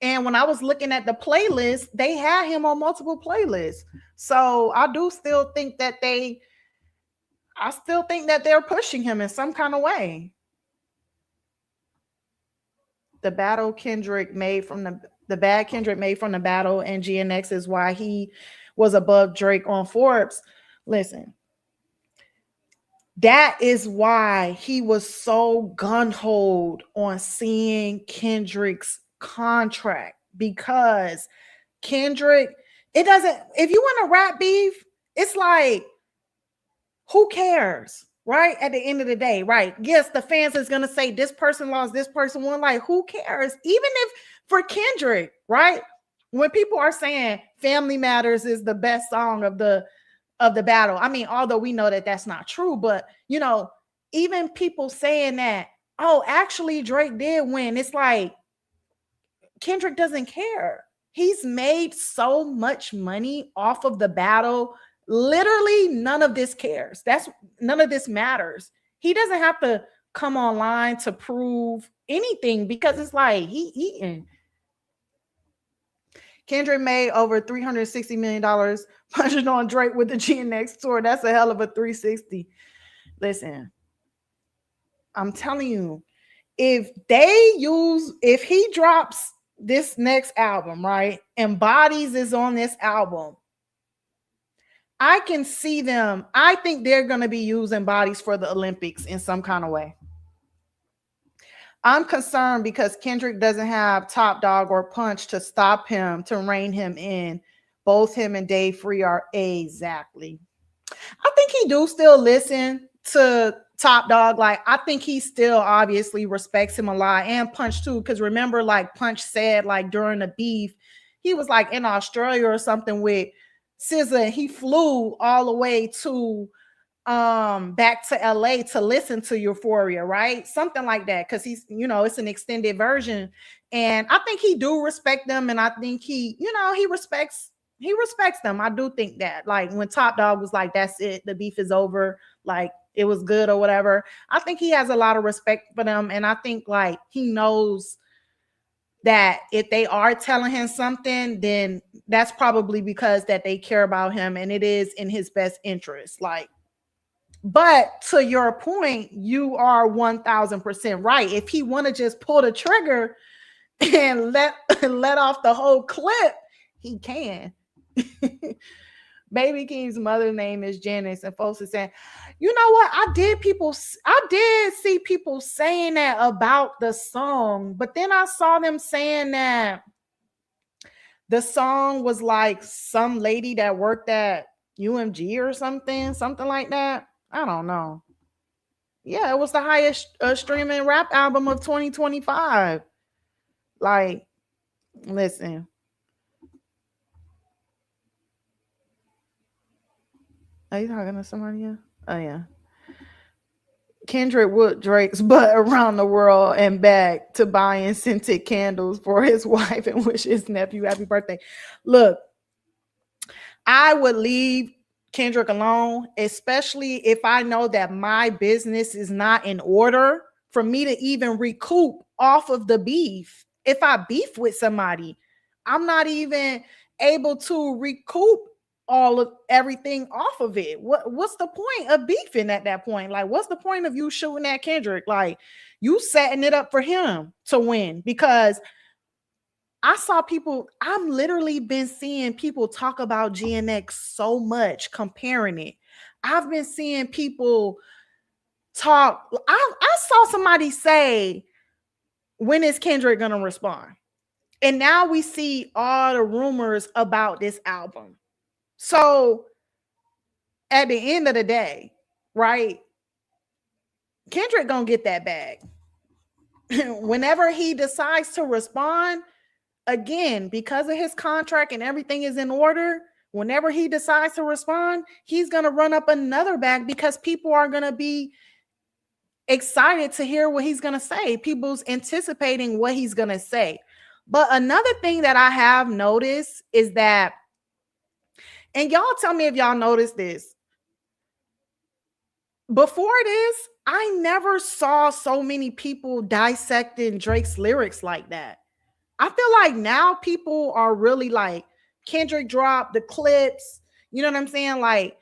and when I was looking at the playlist, they had him on multiple playlists. So I still think that they're pushing him in some kind of way. The battle Kendrick made from the bad Kendrick made from the battle and GNX is why he was above Drake on Forbes. Listen, that is why he was so gun-ho on seeing Kendrick's contract, because Kendrick, it doesn't, if you want a rap beef, it's like, who cares? Right? At the end of the day, right? Yes, the fans is gonna say this person lost, this person won. Like, who cares? Even if for Kendrick, right? When people are saying Family Matters is the best song of the battle. I mean, although we know that that's not true, but even people saying that, oh, actually Drake did win. It's like Kendrick doesn't care. He's made so much money off of the battle. Literally, none of this cares. None of this matters. He doesn't have to come online to prove anything because it's like he eating. Kendrick made over $360 million punching on Drake with the GNX tour. That's a hell of a 360. Listen, I'm telling you, if he drops this next album, right, and Bodies is on this album, I can see them. I think they're going to be using Bodies for the Olympics in some kind of way. I'm concerned because Kendrick doesn't have Top Dog or Punch to stop him, to rein him in. Both him and Dave Free are exactly. I think he do still listen to Top Dog. Like, I think he still obviously respects him a lot, and Punch too. Because remember, like Punch said, like during the beef, he was like in Australia or something with SZA. He flew all the way to back to LA to listen to Euphoria, right? Something like that, because he's, it's an extended version. And I think he do respect them, and I think he respects them. I do think that, like, when Top Dog was like, that's it, the beef is over, like it was good or whatever, I think he has a lot of respect for them. And I think like he knows that if they are telling him something, then that's probably because that they care about him and it is in his best interest. Like, but to your point, you are 1000% right. If he want to just pull the trigger and let off the whole clip, he can. Baby King's mother's name is Janice, and folks are saying, you know what? I did see people saying that about the song, but then I saw them saying that the song was like some lady that worked at UMG or something like that. I don't know. Yeah, it was the highest streaming rap album of 2025. Like, listen. Are you talking to somebody else? Oh, yeah. Kendrick whooped Drake's butt around the world and back to buying scented candles for his wife and wish his nephew happy birthday. Look, I would leave Kendrick alone, especially if I know that my business is not in order for me to even recoup off of the beef. If I beef with somebody, I'm not even able to recoup all of everything off of it. What's the point of beefing at that point? Like, what's the point of you shooting at Kendrick? Like, you setting it up for him to win, because I've literally been seeing people talk about GNX so much, comparing it. I've been seeing people talk. I saw somebody say, when is Kendrick going to respond? And now we see all the rumors about this album. So at the end of the day, right, Kendrick going to get that bag. whenever he decides to respond, again, because of his contract and everything is in order, whenever he decides to respond, he's going to run up another bag because people are going to be excited to hear what he's going to say. People's anticipating what he's going to say. But another thing that I have noticed is that, and y'all tell me if y'all noticed this, before this, I never saw so many people dissecting Drake's lyrics like that. I feel like now people are really like, Kendrick dropped the clips. You know what I'm saying? Like,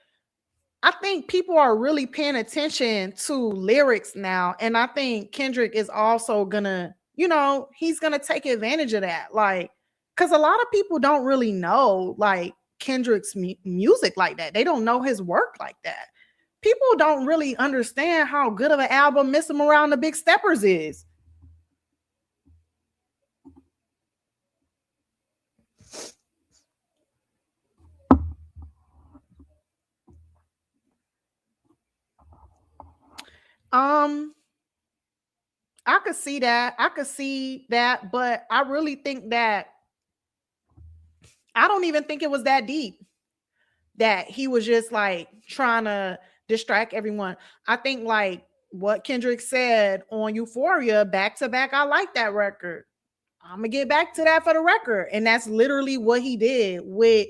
I think people are really paying attention to lyrics now. And I think Kendrick is also gonna, he's gonna take advantage of that. Like, because a lot of people don't really know like Kendrick's music like that. They don't know his work like that. People don't really understand how good of an album Miss Him Around the Big Steppers is. I could see that. But I really think that I don't even think it was that deep. That he was just like trying to distract everyone. I think like what Kendrick said on Euphoria, back to back, I like that record. I'm gonna get back to that for the record. And that's literally what he did with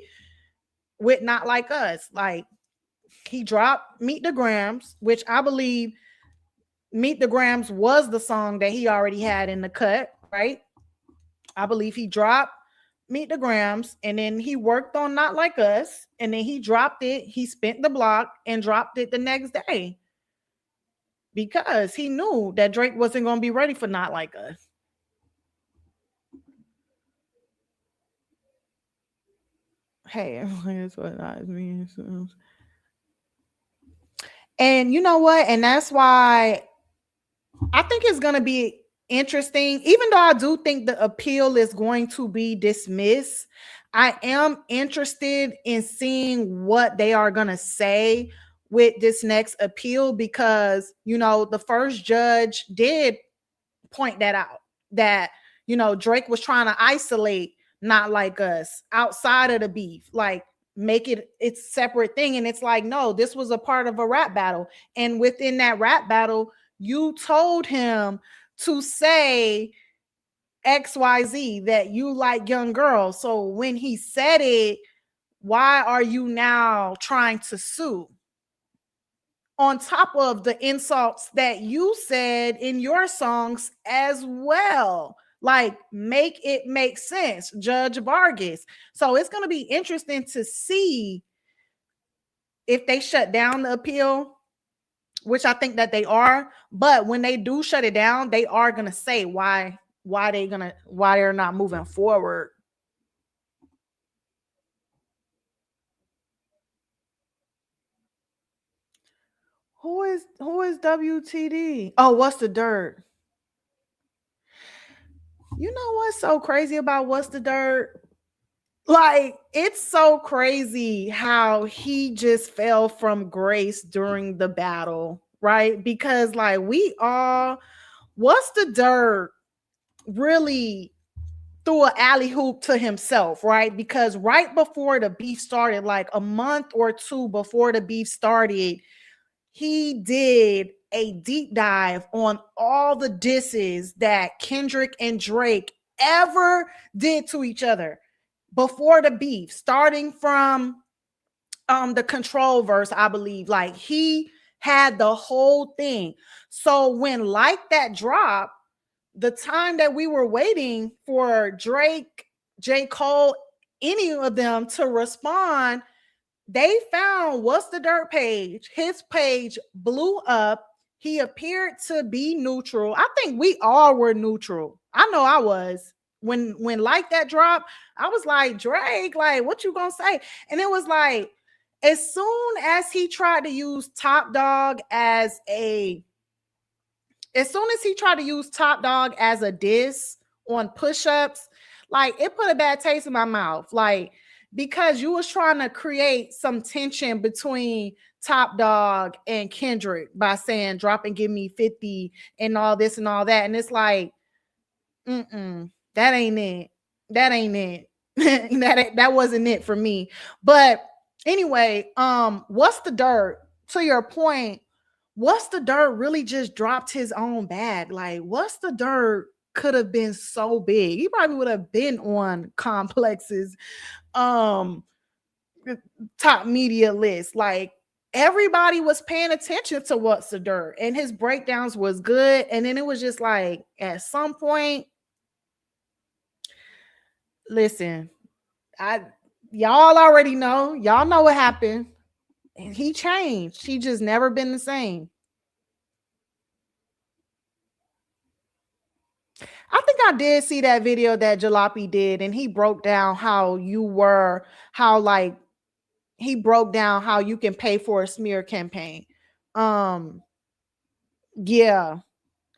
Not Like Us. Like, he dropped Meet the Grams, which I believe Meet the Grams was the song that he already had in the cut, right? I believe he dropped Meet the Grams and then he worked on Not Like Us and then he dropped it. He spent the block and dropped it the next day because he knew that Drake wasn't going to be ready for Not Like Us. Hey, that's what I mean. And you know what? And that's why I think it's going to be interesting. Even though I do think the appeal is going to be dismissed, I am interested in seeing what they are going to say with this next appeal because, the first judge did point that out, that, Drake was trying to isolate Not Like Us outside of the beef, like make it its separate thing. And it's like, no, this was a part of a rap battle. And within that rap battle, you told him to say XYZ, that you like young girls. So when he said it, why are you now trying to sue? On top of the insults that you said in your songs as well. Like, make it make sense, Judge Vargas. So it's going to be interesting to see if they shut down the appeal, which I think that they are. But when they do shut it down, they are going to say why they're not moving forward. Who is WTD? Oh, What's the Dirt? You know what's so crazy about What's the Dirt? Like, it's so crazy how he just fell from grace during the battle, right? Because like What's the Dirt really threw an alley hoop to himself, right? Because right before the beef started, like a month or two before the beef started, he did a deep dive on all the disses that Kendrick and Drake ever did to each other before the beef, starting from the Control verse, I believe. Like, he had the whole thing. So when Like That dropped, the time that we were waiting for Drake, J. Cole, any of them to respond, they found What's the Dirt page. His page blew up. He appeared to be neutral. I think we all were neutral. I know I was. When Like That dropped, I was like, Drake, like, what you gonna say? And it was like, as soon as he tried to use Top Dog as a diss on push-ups, like, it put a bad taste in my mouth. Like, because you was trying to create some tension between Top Dog and Kendrick by saying drop and give me 50 and all this and all that. And it's like, that ain't it. That ain't it. that wasn't it for me. But anyway, what's the dirt? To your point, what's the dirt really just dropped his own bag? Like, what's the dirt could have been so big. He probably would have been on Complex's um top media list. Like, everybody was paying attention to what's the dirt, and his breakdowns was good. And then it was just like, at some point, listen, I y'all already know. Y'all know what happened. And he changed. He just never been the same. I think I did see that video that Jalopy did, and he broke down how like he broke down how you can pay for a smear campaign. Um, yeah,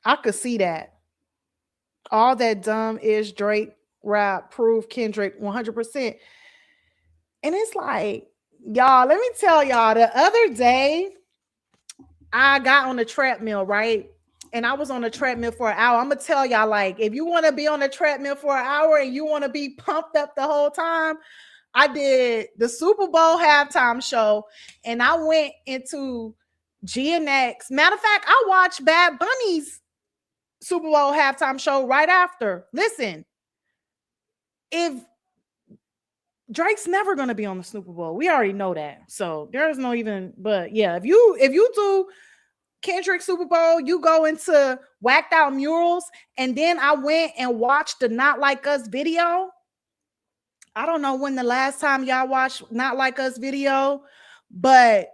I could see that. All that dumb is Drake rap prove Kendrick 100%. And it's like, y'all, let me tell y'all, the other day I got on the treadmill, right? And I was on the treadmill for an hour. I'm gonna tell y'all, like, if you want to be on the treadmill for an hour and you want to be pumped up the whole time, I did the Super Bowl halftime show, and I went into GNX. Matter of fact, I watched Bad Bunny's Super Bowl halftime show right after. Listen, if Drake's never gonna be on the Super Bowl, we already know that. So there's no even, but yeah, if you do Kendrick Super Bowl, you go into Whacked Out Murals, and then I went and watched the Not Like Us video. I don't know when the last time y'all watched Not Like Us video, but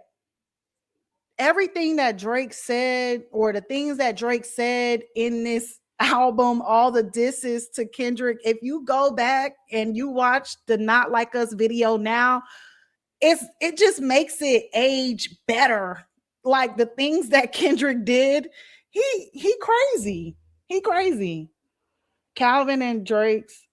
everything that Drake said, or the things that Drake said in this album, all the disses to Kendrick, if you go back and you watch the Not Like Us video now, it just makes it age better. Like, the things that Kendrick did, he crazy. He crazy. Calvin and Drake's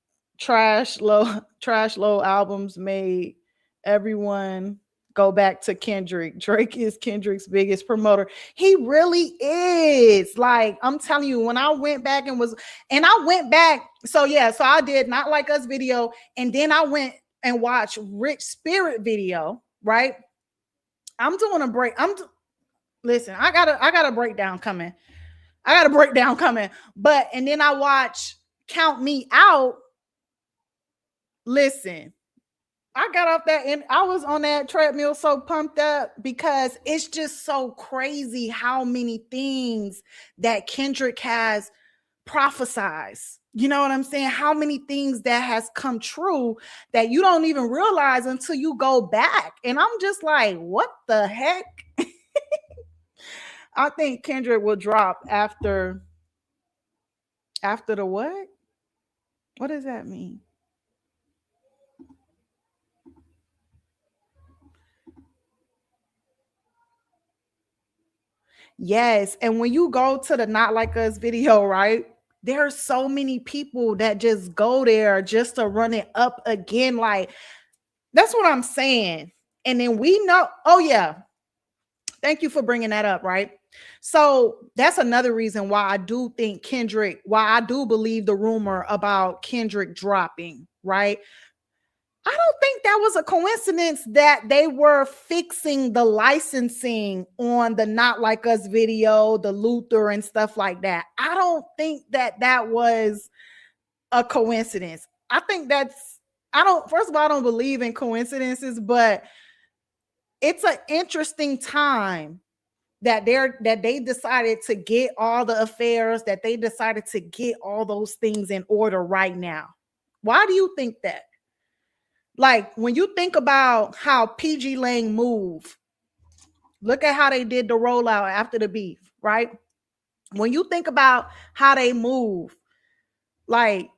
trash low albums made everyone go back to Kendrick. Drake is Kendrick's biggest promoter. He really is. Like, I'm telling you, when I went back so yeah, so I did Not Like Us video, and then I went and watched Rich Spirit video, right? I'm doing a break. Listen, I got a breakdown coming. But and then I watch Count Me Out. Listen, I got off that and I was on that treadmill so pumped up, because it's just so crazy how many things that Kendrick has prophesized. You know what I'm saying? How many things that has come true that you don't even realize until you go back. And I'm just like, what the heck? I think Kendrick will drop after the what? What does that mean? Yes. And when you go to the Not Like Us video, right? There are so many people that just go there just to run it up again. Like, that's what I'm saying. And then we know, oh yeah, thank you for bringing that up, right? So that's another reason why I do believe the rumor about Kendrick dropping, right? I don't think that was a coincidence that they were fixing the licensing on the Not Like Us video, the Luther and stuff like that. I don't think that was a coincidence. I think first of all, I don't believe in coincidences, but it's an interesting time that they decided to get all the affairs, that they decided to get all those things in order right now. Why do you think that? Like, when you think about how PG Lang moved, look at how they did the rollout after the beef, right? When you think about how they move, like,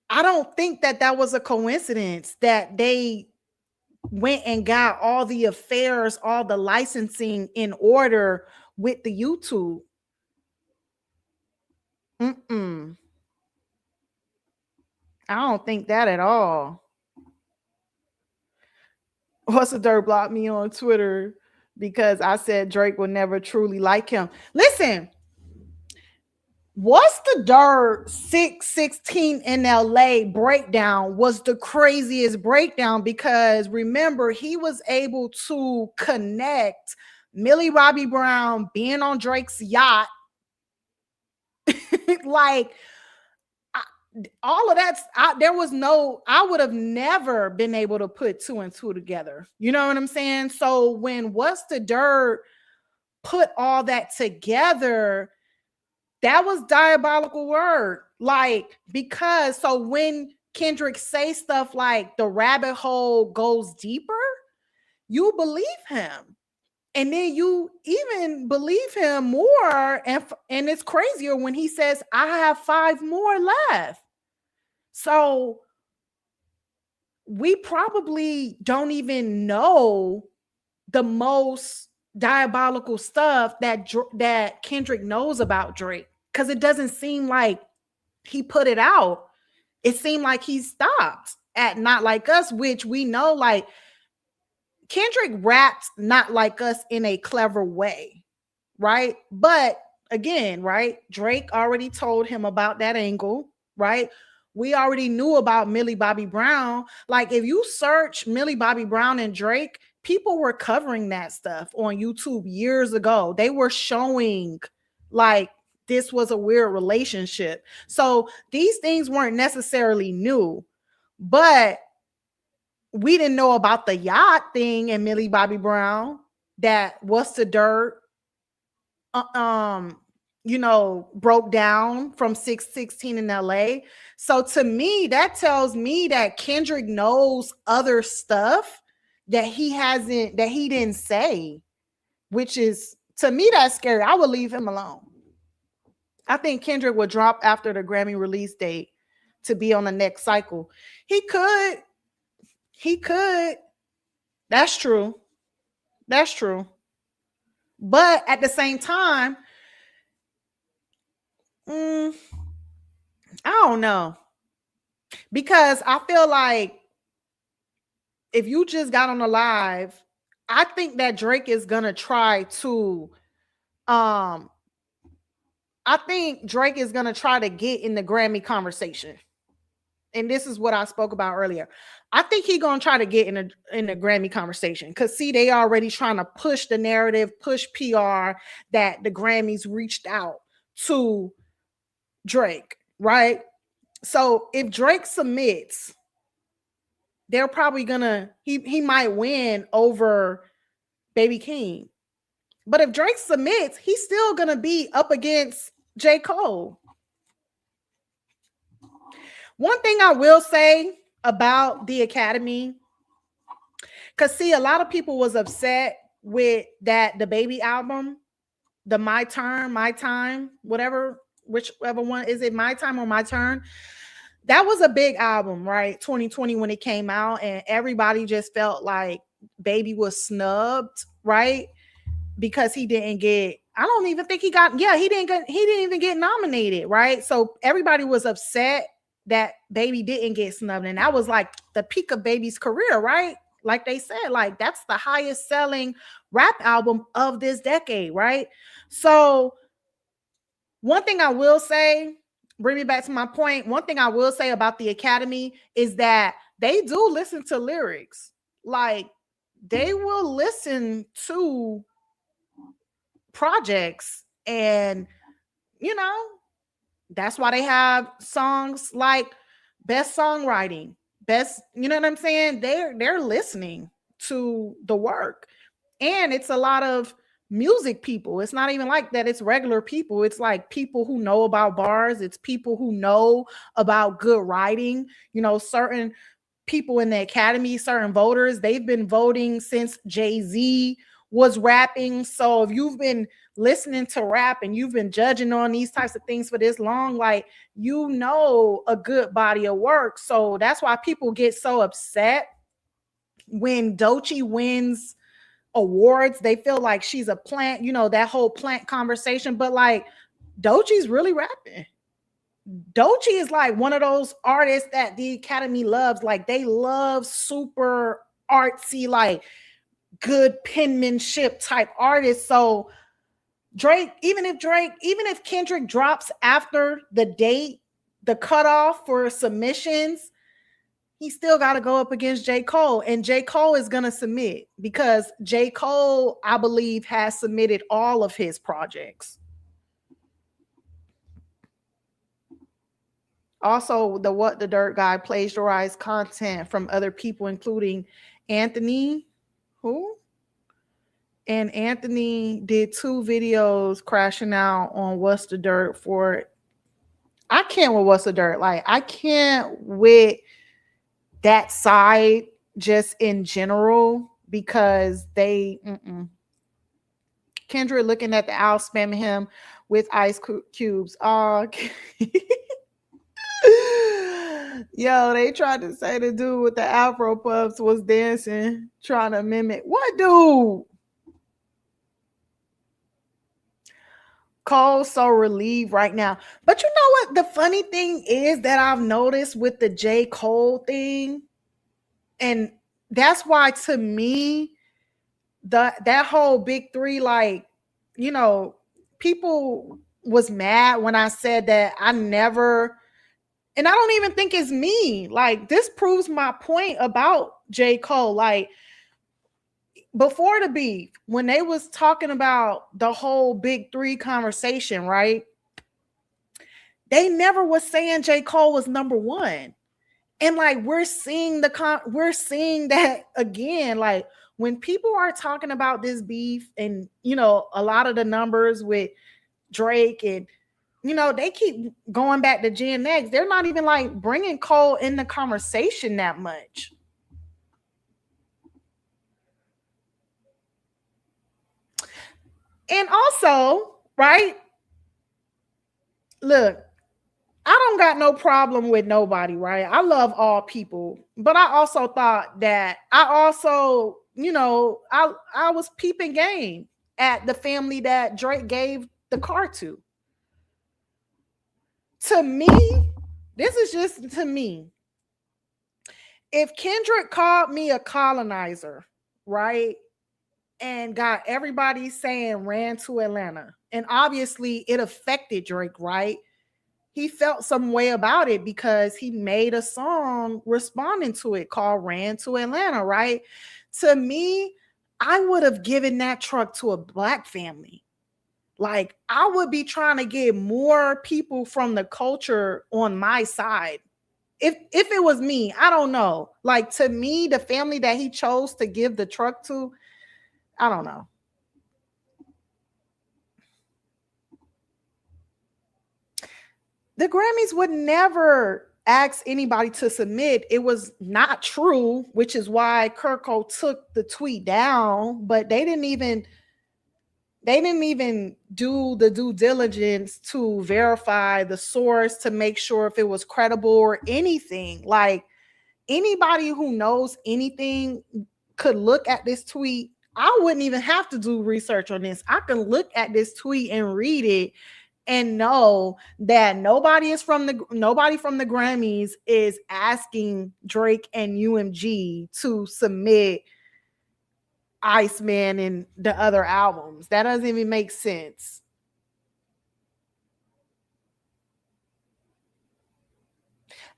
I don't think that was a coincidence that they went and got all the affairs, all the licensing in order with the YouTube. I don't think that at all. What's the dirt? Block me on Twitter. because I said Drake would never truly like him. Listen, What's the Dirt 616 in LA breakdown was the craziest breakdown because remember, he was able to connect Millie Bobby Brown being on Drake's yacht. Like, all of that, there was no, I would have never been able to put two and two together. You know what I'm saying? So when What's the Dirt put all that together, that was diabolical word. Like, because so when Kendrick say stuff like the rabbit hole goes deeper, you believe him. And then you even believe him more. And it's crazier when he says, I have 5 more left. So we probably don't even know the most diabolical stuff that Kendrick knows about Drake, because it doesn't seem like he put it out. It seemed like he stopped at Not Like Us, which we know, like, Kendrick raps Not Like Us in a clever way, right? But again, right, Drake already told him about that angle, right? We already knew about Millie Bobby Brown. Like, if you search Millie Bobby Brown and Drake, people were covering that stuff on YouTube years ago. They were showing like this was a weird relationship. So these things weren't necessarily new, but we didn't know about the yacht thing and Millie Bobby Brown. That What's the Dirt broke down from 616 in LA. So to me, that tells me that Kendrick knows other stuff that he didn't say, which is, to me, that's scary. I would leave him alone. I think Kendrick would drop after the Grammy release date to be on the next cycle. He could. That's true. But at the same time, I don't know. Because I feel like if you just got on the live, I think that Drake is gonna try to I think Drake is gonna try to get in the Grammy conversation. And this is what I spoke about earlier. I think he's gonna try to get in the Grammy conversation, because see, they already trying to push the narrative, push PR that the Grammys reached out to Drake, right? So if Drake submits, they're probably gonna he might win over Baby King. But if Drake submits, he's still gonna be up against J. Cole. One thing I will say about the Academy, because see, a lot of people was upset with the Baby album, the My Turn, My Time, whichever one is it, My Time or My Turn. That was a big album, right? 2020 when it came out, and everybody just felt like Baby was snubbed, right? Because he didn't get, I don't even think he didn't even get nominated, right? So everybody was upset that Baby didn't get snubbed, and that was like the peak of Baby's career, right? Like they said, like that's the highest selling rap album of this decade, right? So one thing I will say, bring me back to my point. One thing I will say about the Academy is that they do listen to lyrics. Like, they will listen to projects, and that's why they have songs like best songwriting, best, you know what I'm saying? They're listening to the work. And it's a lot of music people. It's not even like that, it's regular people. It's like people who know about bars, it's people who know about good writing. Certain people in the Academy, certain voters, they've been voting since Jay-Z was rapping. So if you've been listening to rap and you've been judging on these types of things for this long, like, a good body of work. So that's why people get so upset when Doechii wins awards. They feel like she's a plant, that whole plant conversation. But like, Doechii's really rapping. Doechii is like one of those artists that the Academy loves. Like, they love super artsy, like good penmanship type artist. So even if Kendrick drops after the date, the cutoff for submissions, he still got to go up against J. Cole. And J. Cole is going to submit because J. Cole, I believe, has submitted all of his projects. Also, the What the Dirt guy plagiarized content from other people, including Anthony. Who? And Anthony did 2 videos crashing out on What's the Dirt for it. I can't with What's the Dirt. Like, I can't with that side just in general because they Kendrick looking at the owl spamming him with ice cubes. Oh, yo, they tried to say the dude with the Afro puffs was dancing, trying to mimic. What dude? Cole's so relieved right now. But you know what? The funny thing is that I've noticed with the J. Cole thing, and that's why to me, that whole big 3, like, you know, people was mad when I said that I never, and I don't even think it's me. Like, this proves my point about J. Cole. Like, before the beef, when they was talking about the whole big 3 conversation, right? They never was saying J. Cole was number 1. And like, we're seeing that again. Like, when people are talking about this beef and, you know, a lot of the numbers with Drake and, you know, they keep going back to Gen X. They're not even like bringing Cole in the conversation that much. And also, right? Look, I don't got no problem with nobody, right? I love all people, but I also thought that you know, I was peeping game at the family that Drake gave the car to. To me, this is just to me. If Kendrick called me a colonizer, right? And got everybody saying ran to Atlanta. And obviously it affected Drake, right? He felt some way about it because he made a song responding to it called Ran to Atlanta, right? To me, I would have given that truck to a black family. Like, I would be trying to get more people from the culture on my side. If it was me, I don't know. Like, to me, the family that he chose to give the truck to, I don't know. The Grammys would never ask anybody to submit. It was not true, which is why Kirko took the tweet down, but they didn't even do the due diligence to verify the source to make sure if it was credible or anything. Like, anybody who knows anything could look at this tweet. I wouldn't even have to do research on this. I can look at this tweet and read it and know that nobody from the Grammys is asking Drake and UMG to submit Iceman and the other albums. That doesn't even make sense.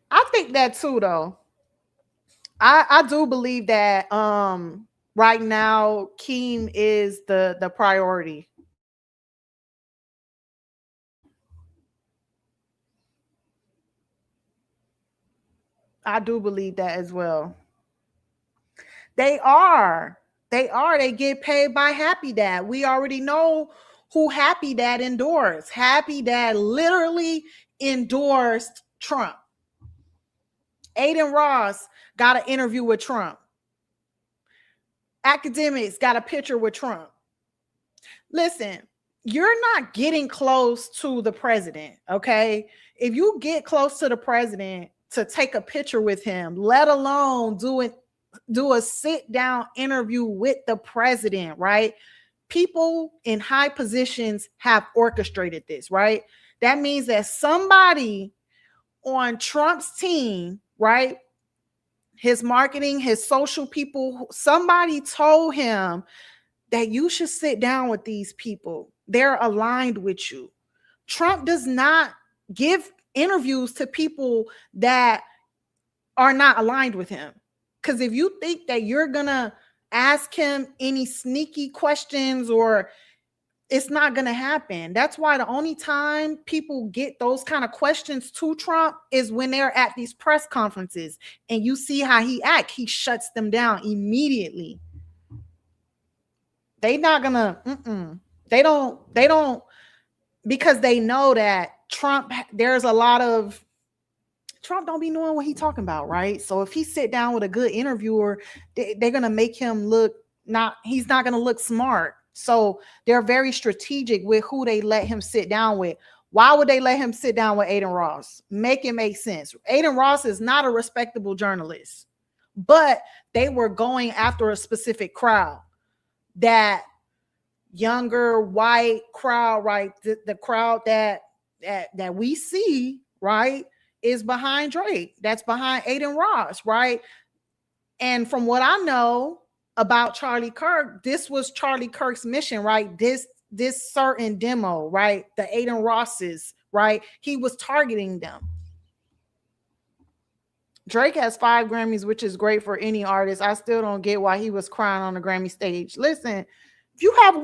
I think that too, though. I do believe that right now Keem is the priority. I do believe that as well. They are. They get paid by Happy Dad. We already know who Happy Dad endorsed. Happy Dad literally endorsed Trump. Aiden Ross got an interview with Trump. Academics got a picture with Trump. Listen, you're not getting close to the president, okay? If you get close to the president to take a picture with him, let alone do a sit down interview with the president, right? People in high positions have orchestrated this, right? That means that somebody on Trump's team, right, his marketing, his social people, somebody told him that you should sit down with these people. They're aligned with you. Trump does not give interviews to people that are not aligned with him. Because if you think that you're going to ask him any sneaky questions, or it's not going to happen. That's why the only time people get those kind of questions to Trump is when they're at these press conferences and you see how he acts. He shuts them down immediately. They not going to, they don't, because they know that Trump, there's a lot of, Trump don't be knowing what he's talking about, right? So if he sit down with a good interviewer, they're going to make him look he's not going to look smart. So they're very strategic with who they let him sit down with. Why would they let him sit down with Aiden Ross? Make it make sense. Aiden Ross is not a respectable journalist, but they were going after a specific crowd, that younger white crowd, right? The crowd that we see, right, is behind Drake. That's behind Aiden Ross, right? And from what I know about Charlie Kirk, this was Charlie Kirk's mission, right? This certain demo, right? The Aiden Rosses, right? He was targeting them. Drake has 5 Grammys, which is great for any artist. I still don't get why he was crying on the Grammy stage. Listen, if you have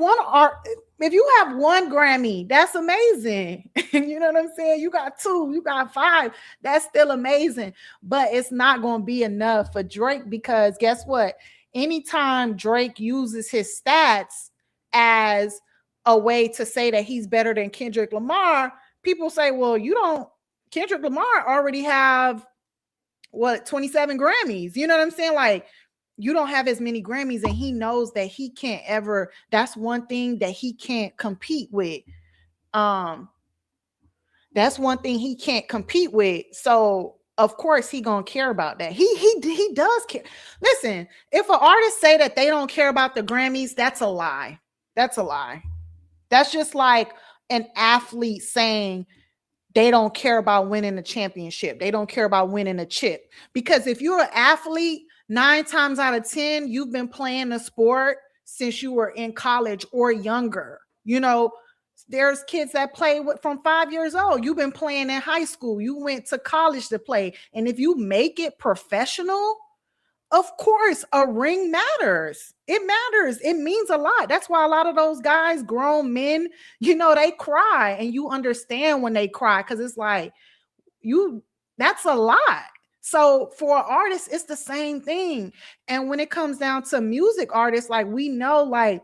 one Grammy, that's amazing. You know what I'm saying? You got 2, you got 5, that's still amazing. But it's not going to be enough for Drake, because guess what? Anytime Drake uses his stats as a way to say that he's better than Kendrick Lamar, people say, well, Kendrick Lamar already have 27 Grammys. You know what I'm saying? Like, you don't have as many Grammys, and he knows that he can't ever, that's one thing that he can't compete with. That's one thing he can't compete with. So of course he gonna care about that. He does care. Listen, if an artist say that they don't care about the Grammys, that's a lie. That's a lie. That's just like an athlete saying they don't care about winning a championship. They don't care about winning a chip. Because if you're an athlete, 9 times out of 10, you've been playing the sport since you were in college or younger. You know, there's kids that play from 5 years old. You've been playing in high school. You went to college to play. And if you make it professional, of course, a ring matters. It matters. It means a lot. That's why a lot of those guys, grown men, they cry, and you understand when they cry, because it's like, that's a lot. So for artists, it's the same thing. And when it comes down to music artists, like, we know, like,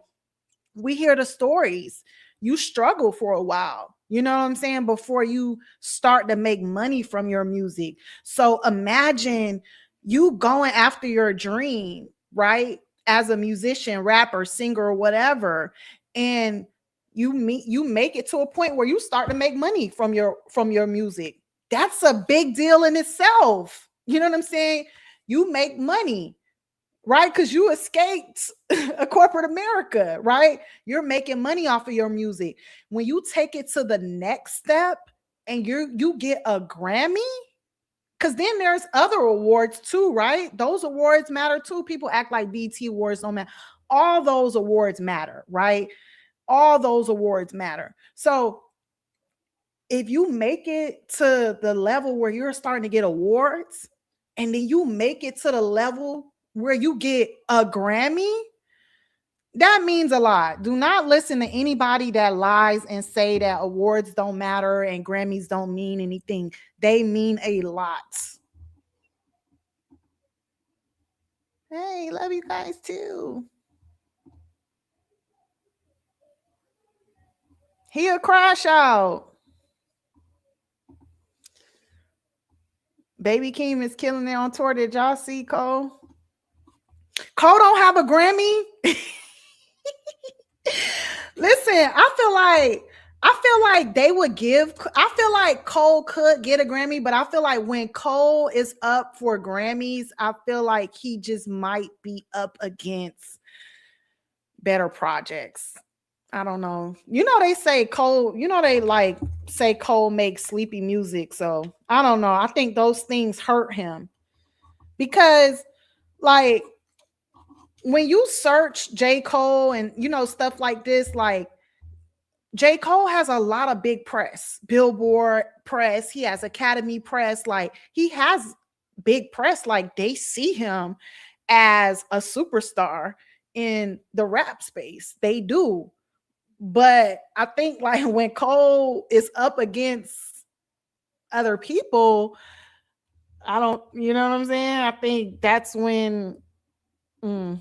we hear the stories. You struggle for a while, you know what I'm saying, before you start to make money from your music. So imagine you going after your dream, right? As a musician, rapper, singer, or whatever, and you make it to a point where you start to make money from your music. That's a big deal in itself. You know what I'm saying? You make money, right? Because you escaped a corporate America, right? You're making money off of your music. When you take it to the next step and you get a Grammy, because then there's other awards too, right? Those awards matter too. People act like BT awards don't matter. All those awards matter, right? All those awards matter. So if you make it to the level where you're starting to get awards, and then you make it to the level where you get a Grammy, that means a lot. Do not listen to anybody that lies and say that awards don't matter and Grammys don't mean anything. They mean a lot. Hey, love you guys too. He a crash out. Baby Keem is killing it on tour. Did y'all see Cole? Cole don't have a Grammy. Listen, I feel like they would give. I feel like Cole could get a Grammy, but I feel like when Cole is up for Grammys, I feel like he just might be up against better projects. I don't know. They say Cole, they like say Cole makes sleepy music. So I don't know. I think those things hurt him. because like when you search J. Cole and stuff like this, like J. Cole has a lot of big press, Billboard press, he has Academy press, like he has big press, like they see him as a superstar in the rap space. They do. But I think like when Cole is up against other people, I don't, you know what I'm saying? I think that's when mm,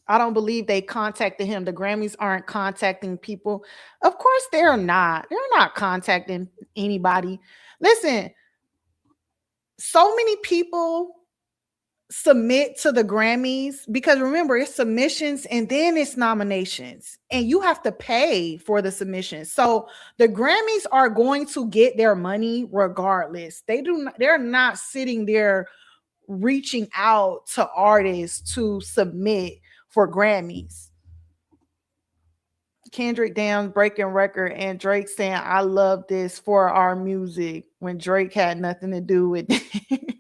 I don't believe they contacted him. The Grammys aren't contacting people. Of course, they're not. They're not contacting anybody. Listen, so many people submit to the Grammys because remember, it's submissions and then it's nominations, and you have to pay for the submissions. So the Grammys are going to get their money regardless. They're not sitting there reaching out to artists to submit for Grammys. Kendrick Damn breaking record and Drake saying, I love this for our music when Drake had nothing to do with it.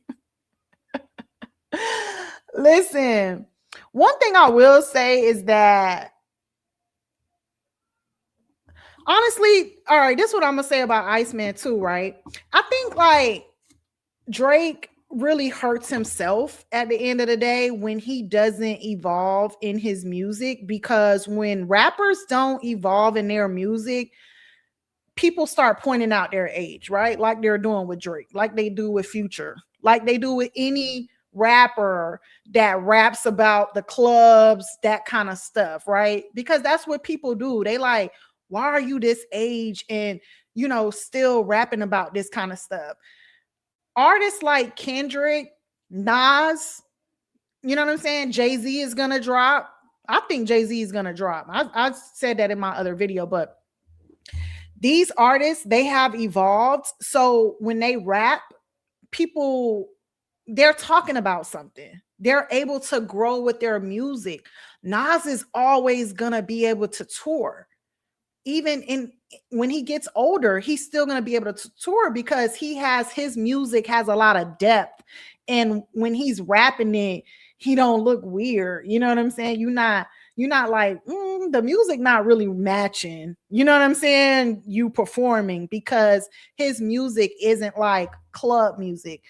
Listen, one thing I will say is that honestly, all right, this is what I'm gonna say about Iceman too, right? I think like Drake really hurts himself at the end of the day when he doesn't evolve in his music, because when rappers don't evolve in their music, people start pointing out their age, right? Like they're doing with Drake, like they do with Future, like they do with any rapper that raps about the clubs, that kind of stuff, right? Because that's what people do. They like, why are you this age and still rapping about this kind of stuff? Artists like Kendrick, Nas, you know what I'm saying? Jay-Z is gonna drop. I think Jay-Z is gonna drop. I said that in my other video, but these artists, they have evolved. So when they rap, people, they're talking about something. They're able to grow with their music. Nas is always gonna be able to tour. Even in when he gets older, he's still going to be able to tour because his music has a lot of depth, and when he's rapping it, he don't look weird. You know what I'm saying? You're not like the music not really matching. You know what I'm saying? You performing, because his music isn't like club music.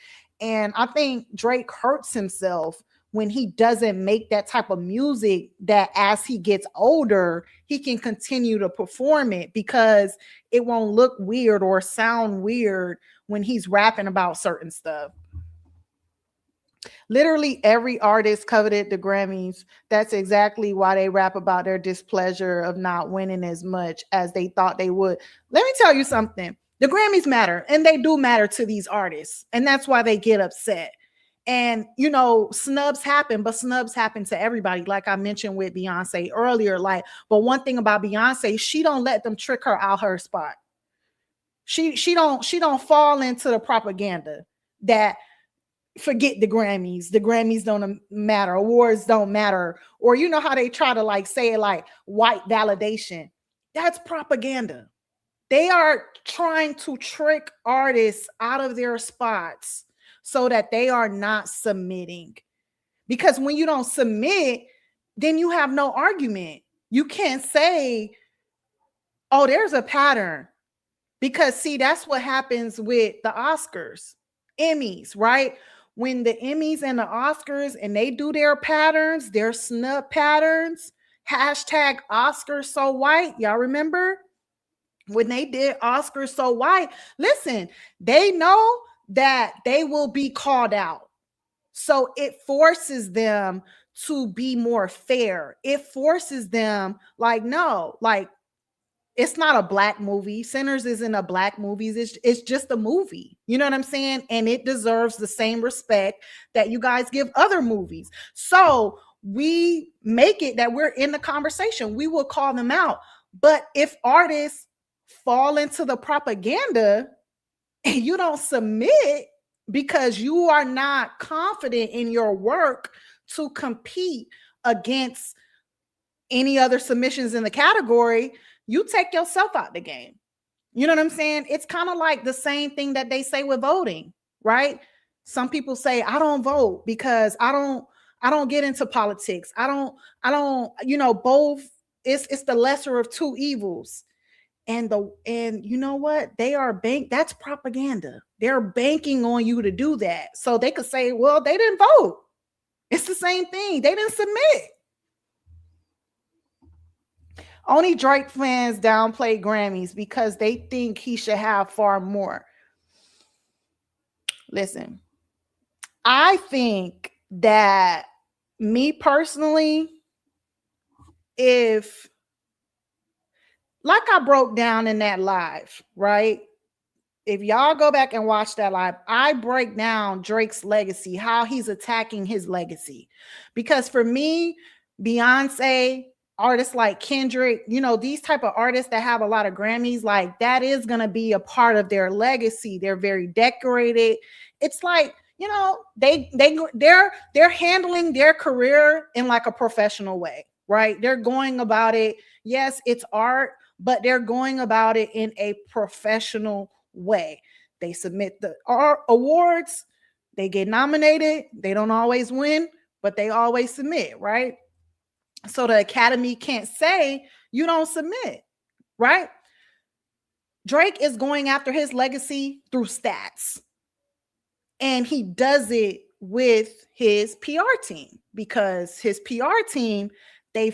And I think Drake hurts himself when he doesn't make that type of music, that as he gets older, he can continue to perform it, because it won't look weird or sound weird when he's rapping about certain stuff. Literally every artist coveted the Grammys. That's exactly why they rap about their displeasure of not winning as much as they thought they would. Let me tell you something. The Grammys matter, and they do matter to these artists, and that's why they get upset. And snubs happen, but snubs happen to everybody, like I mentioned with Beyonce earlier. Like, but one thing about Beyonce, she don't let them trick her out her spot. She don't fall into the propaganda that forget the Grammys. The Grammys don't matter, awards don't matter. Or how they try to like say it like white validation. That's propaganda. They are trying to trick artists out of their spots so that they are not submitting. Because when you don't submit, then you have no argument. You can't say, oh, there's a pattern. Because see, that's what happens with the Oscars, Emmys, right? When the Emmys and the Oscars and they do their patterns, their snub patterns, hashtag Oscars so white. Y'all remember when they did Oscars so white? Listen, they know that they will be called out. So it forces them to be more fair. It forces them like, no, like it's not a black movie. Sinners isn't a black movie. It's just a movie. You know what I'm saying? And it deserves the same respect that you guys give other movies. So we make it that we're in the conversation. We will call them out. But if artists fall into the propaganda and you don't submit because you are not confident in your work to compete against any other submissions in the category, you take yourself out the game. You know what I'm saying? It's kind of like the same thing that they say with voting, right? Some people say I don't vote because I don't get into politics. I don't, both it's the lesser of two evils. And you know what? They are that's propaganda. They're banking on you to do that. So they could say, well, they didn't vote. It's the same thing. They didn't submit. Only Drake fans downplay Grammys because they think he should have far more. Listen, I think that, me personally, if, like I broke down in that live, right? If y'all go back and watch that live, I break down Drake's legacy, how he's attacking his legacy. Because for me, Beyonce, artists like Kendrick, these type of artists that have a lot of Grammys, like that is going to be a part of their legacy. They're very decorated. It's like, they're handling their career in like a professional way, right? They're going about it. Yes, it's art, but they're going about it in a professional way. They submit the awards, they get nominated, they don't always win, but they always submit, right? So the Academy can't say you don't submit, right? Drake is going after his legacy through stats, and he does it with his PR team, because his PR team, they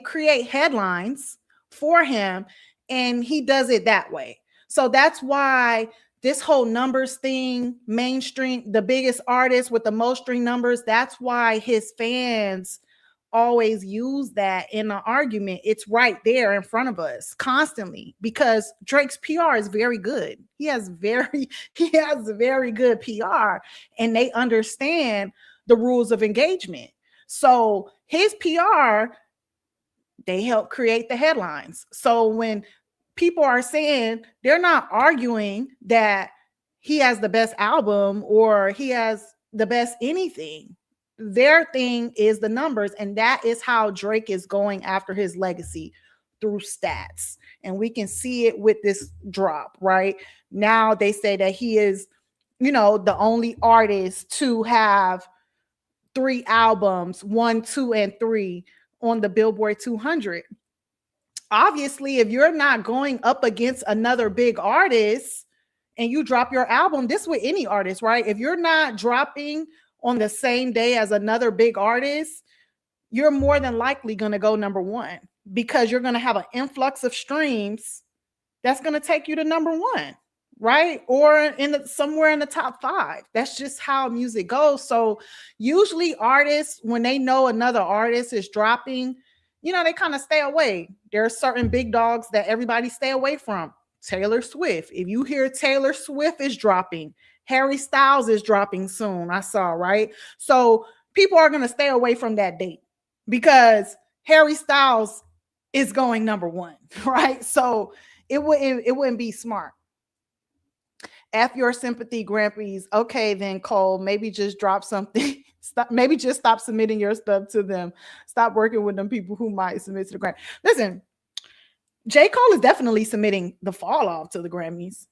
create headlines for him, and he does it that way. So that's why this whole numbers thing, mainstream, the biggest artist with the most stream numbers, that's why his fans always use that in an argument. It's right there in front of us constantly, because Drake's PR is very good. He has very good PR, and they understand the rules of engagement. So his PR, they help create the headlines. So when people are saying, they're not arguing that he has the best album or he has the best anything. Their thing is the numbers, and that is how Drake is going after his legacy, through stats. And we can see it with this drop, right? Now they say that he is, the only artist to have 3 albums, 1, 2, and 3 on the Billboard 200. Obviously, if you're not going up against another big artist and you drop your album, this with any artist, right? If you're not dropping on the same day as another big artist, you're more than likely going to go number 1, because you're going to have an influx of streams that's going to take you to number 1, right? Or somewhere in the top 5. That's just how music goes. So usually artists, when they know another artist is dropping, they kind of stay away. There are certain big dogs that everybody stay away from. Taylor Swift. If you hear Taylor Swift is dropping, Harry Styles is dropping soon, I saw, right? So people are going to stay away from that date, because Harry Styles is going number 1, right? So it wouldn't be smart. F your sympathy Grampies. Okay, then Cole, maybe just drop something. Maybe just stop submitting your stuff to them. Stop working with them people who might submit to the Grammy. Listen, J. Cole is definitely submitting the fall off to the Grammys.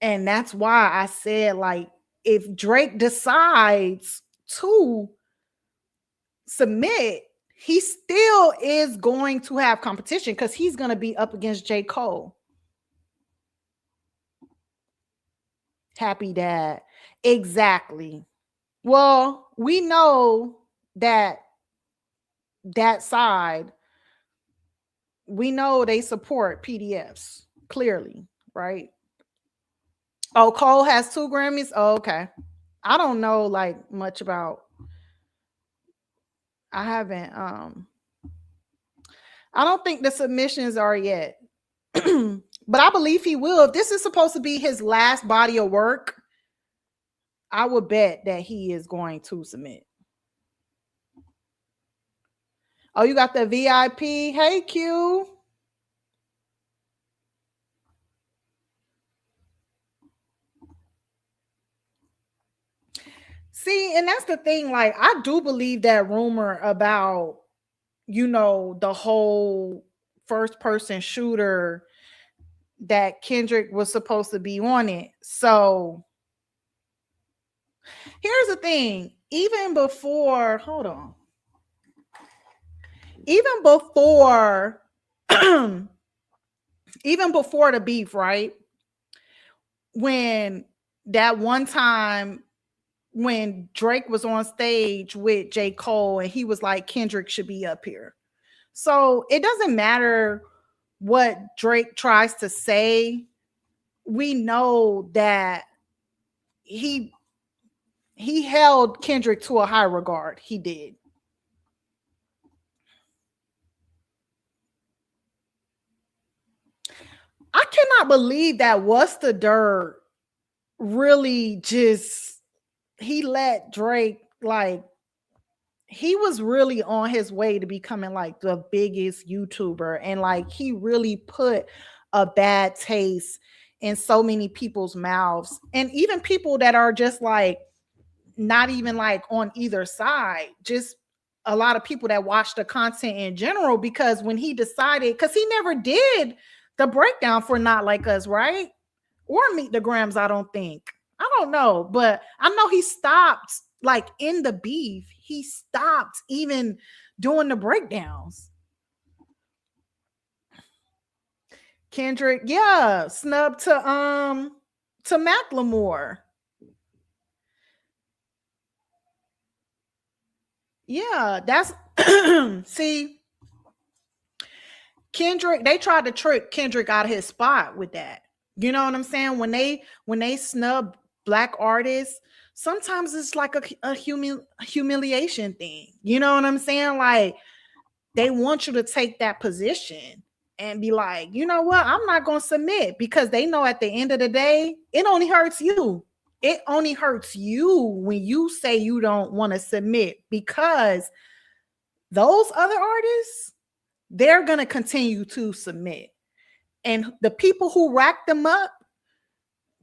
And that's why I said, like, if Drake decides to submit, he still is going to have competition, because he's going to be up against J. Cole. Happy Dad. Exactly. Well, we know that side, we know they support PDFs, clearly, right? Oh, Cole has 2 Grammys. Oh, okay. I don't know like much about, I haven't, I don't think the submissions are yet. But I believe he will. If this is supposed to be his last body of work, I would bet that he is going to submit. Oh, you got the VIP. Hey, Q. See, and that's the thing. Like, I do believe that rumor about, the whole first person shooter, that Kendrick was supposed to be on it. So Here's the thing. Even before, hold on. Even before, even before the beef, right? When that one time when Drake was on stage with J. Cole and he was like, Kendrick should be up here. So it doesn't matter what Drake tries to say. We know that he he held Kendrick to a high regard. He did. I cannot believe that What's the Dirt really just he let Drake like he was really on his way to becoming like the biggest YouTuber and like he really put a bad taste in so many people's mouths and even people that are just like not even like on either side, just a lot of people that watch the content in general because when he decided cuz he never did the breakdown for Not Like Us, right? Or Meet the Grams, I don't think. I don't know, but I know he stopped like in the beef. He stopped even doing the breakdowns. Kendrick, yeah, snub to Macklemore. Yeah, that's see Kendrick, they tried to trick Kendrick out of his spot with that. You know what I'm saying? When they snub black artists, sometimes it's like a humiliation thing. You know what I'm saying? Like they want you to take that position and be like, you know what? I'm not going to submit because they know at the end of the day, it only hurts you. It only hurts you when you say you don't want to submit because those other artists, they're going to continue to submit. And the people who rack them up,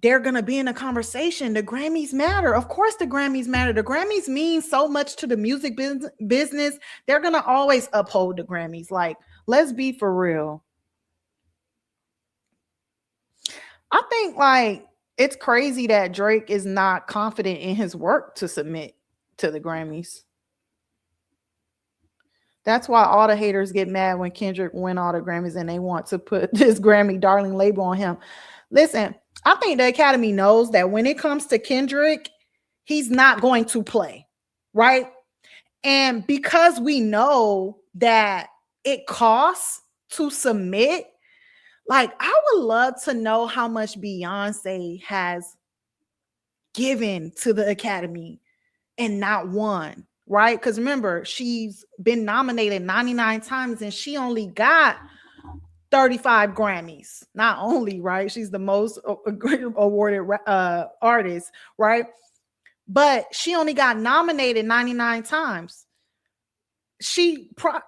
they're going to be in a conversation. The Grammys matter. Of course, the Grammys matter. The Grammys mean so much to the music business. They're going to always uphold the Grammys. Like, let's be for real. I think, like, it's crazy that Drake is not confident in his work to submit to the Grammys. That's why all the haters get mad when Kendrick win all the Grammys and they want to put this Grammy darling label on him. Listen, I think the Academy knows that when it comes to Kendrick, he's not going to play, right? And because we know that it costs to submit, like I would love to know how much Beyonce has given to the Academy and not won, right? Because remember, she's been nominated 99 times and she only got 35 Grammys. Not only, right? She's the most awarded artist, right? But she only got nominated 99 times.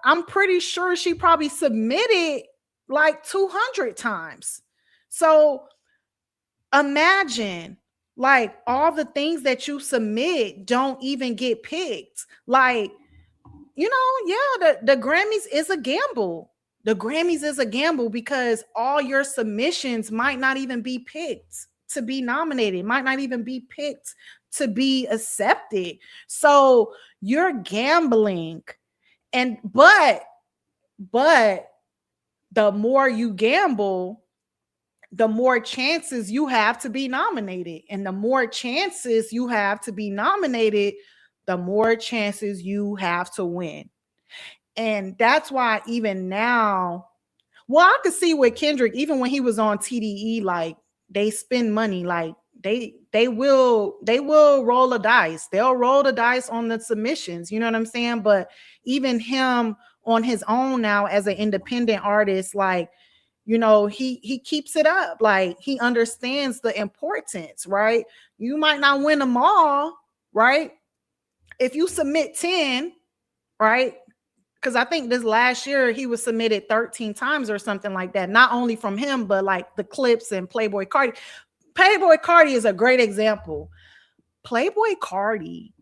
I'm pretty sure she probably submitted like 200 times. So imagine like all the things that you submit don't even get picked. Like, you know, yeah, the Grammys is a gamble. The Grammys is a gamble because all your submissions might not even be picked to be nominated, might not even be picked to be accepted. So you're gambling. And but the more you gamble, the more chances you have to be nominated. And the more chances you have to be nominated, the more chances you have to win. And that's why even now, well, I could see with Kendrick, even when he was on TDE, like they spend money, like they will roll a dice. They'll roll the dice on the submissions. You know what I'm saying? But even him on his own now as an independent artist, like you know, he keeps it up. Like he understands the importance, right? You might not win them all, right? If you submit 10, right? Because I think this last year he was submitted 13 times or something like that. Not only from him, but like the Clips and Playboy Cardi. Playboy Cardi is a great example. Playboy Cardi,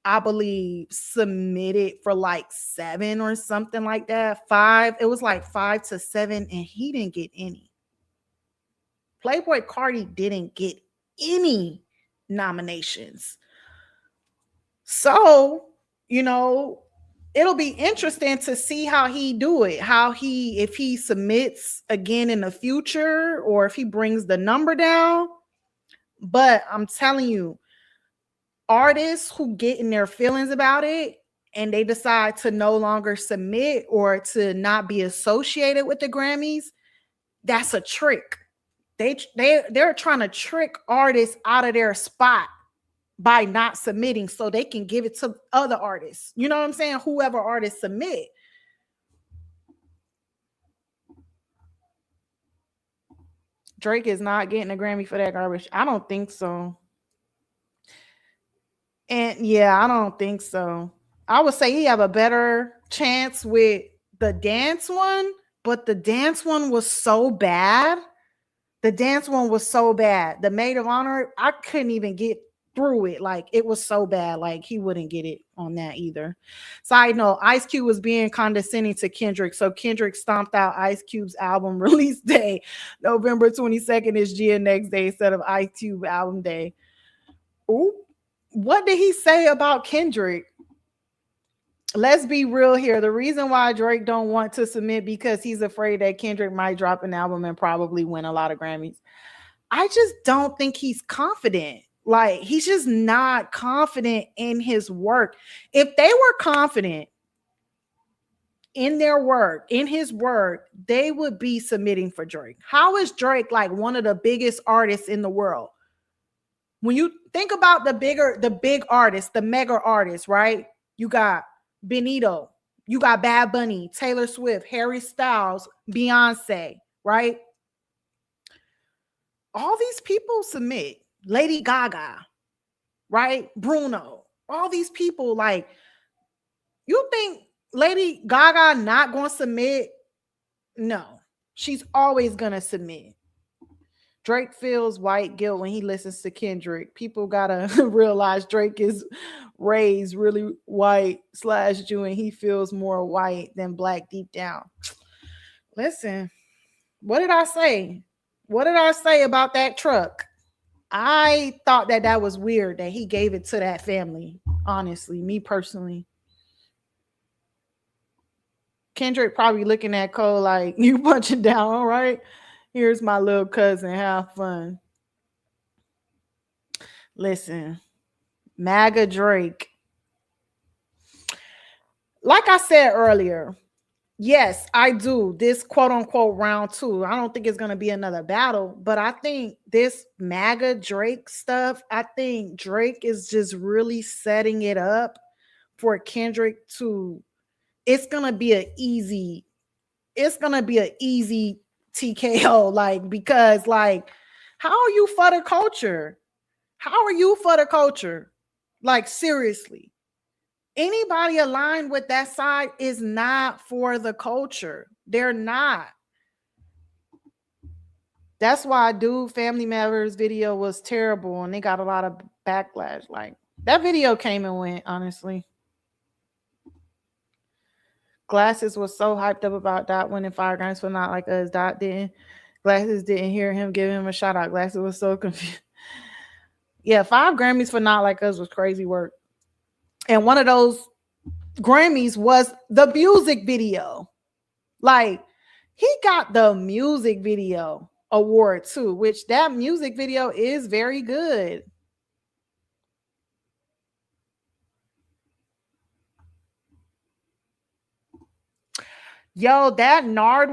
I believe, submitted for like 7 or something like that. 5. It was like 5 to 7, and he didn't get any. Playboy Cardi didn't get any nominations. So, you know, it'll be interesting to see how he do it, how he, if he submits again in the future or if he brings the number down. But I'm telling you, artists who get in their feelings about it and they decide to no longer submit or to not be associated with the Grammys, that's a trick. They're trying to trick artists out of their spot by not submitting so they can give it to other artists. You know what I'm saying? Whoever artists submit. Drake is not getting a Grammy for that garbage. I don't think so. And yeah, I don't think so. I would say he have a better chance with the dance one, but the dance one was so bad. The dance one was so bad. The maid of honor, I couldn't even get through it. Like it was so bad. Like he wouldn't get it on that either. Side note, Ice Cube was being condescending to Kendrick. So Kendrick stomped out Ice Cube's album release day. November 22nd is GNX Day instead of Ice Cube album day. Ooh, what did he say about Kendrick? Let's be real here. The reason why Drake don't want to submit because he's afraid that Kendrick might drop an album and probably win a lot of Grammys. I just don't think he's confident. Like he's just not confident in his work. If they were confident in their work, in his work, they would be submitting for Drake. How is Drake like one of the biggest artists in the world? When you think about the big artists, the mega artists, right? You got Benito, you got Bad Bunny, Taylor Swift, Harry Styles, Beyonce, right? All these people submit. Lady Gaga, right? Bruno, all these people, like, you think Lady Gaga not going to submit? No, she's always going to submit. Drake feels white guilt when he listens to Kendrick. People gotta realize Drake is raised really white / Jew, and he feels more white than black deep down. Listen, what did I say? What did I say about that truck? I thought that was weird that he gave it to that family. Honestly, me personally. Kendrick probably looking at Cole like, you punching down, all right? Here's my little cousin. Have fun. Listen, MAGA Drake. Like I said earlier, yes, I do. This quote unquote round two. I don't think it's going to be another battle, but I think this MAGA Drake stuff, I think Drake is just really setting it up for Kendrick to, it's going to be an easy TKO, like, because like, how are you for the culture? How are you for the culture? Like, seriously, anybody aligned with that side is not for the culture. They're not. That's why Dude Family Matters video was terrible and they got a lot of backlash. Like, that video came and went, honestly. Glasses was so hyped up about Dot winning 5 Grammys for Not Like Us. Dot didn't. Glasses didn't hear him give him a shout out. Glasses was so confused. Yeah, 5 Grammys for Not Like Us was crazy work. And one of those Grammys was the music video. Like, he got the music video award too, which that music video is very good. Yo, that Nardwuar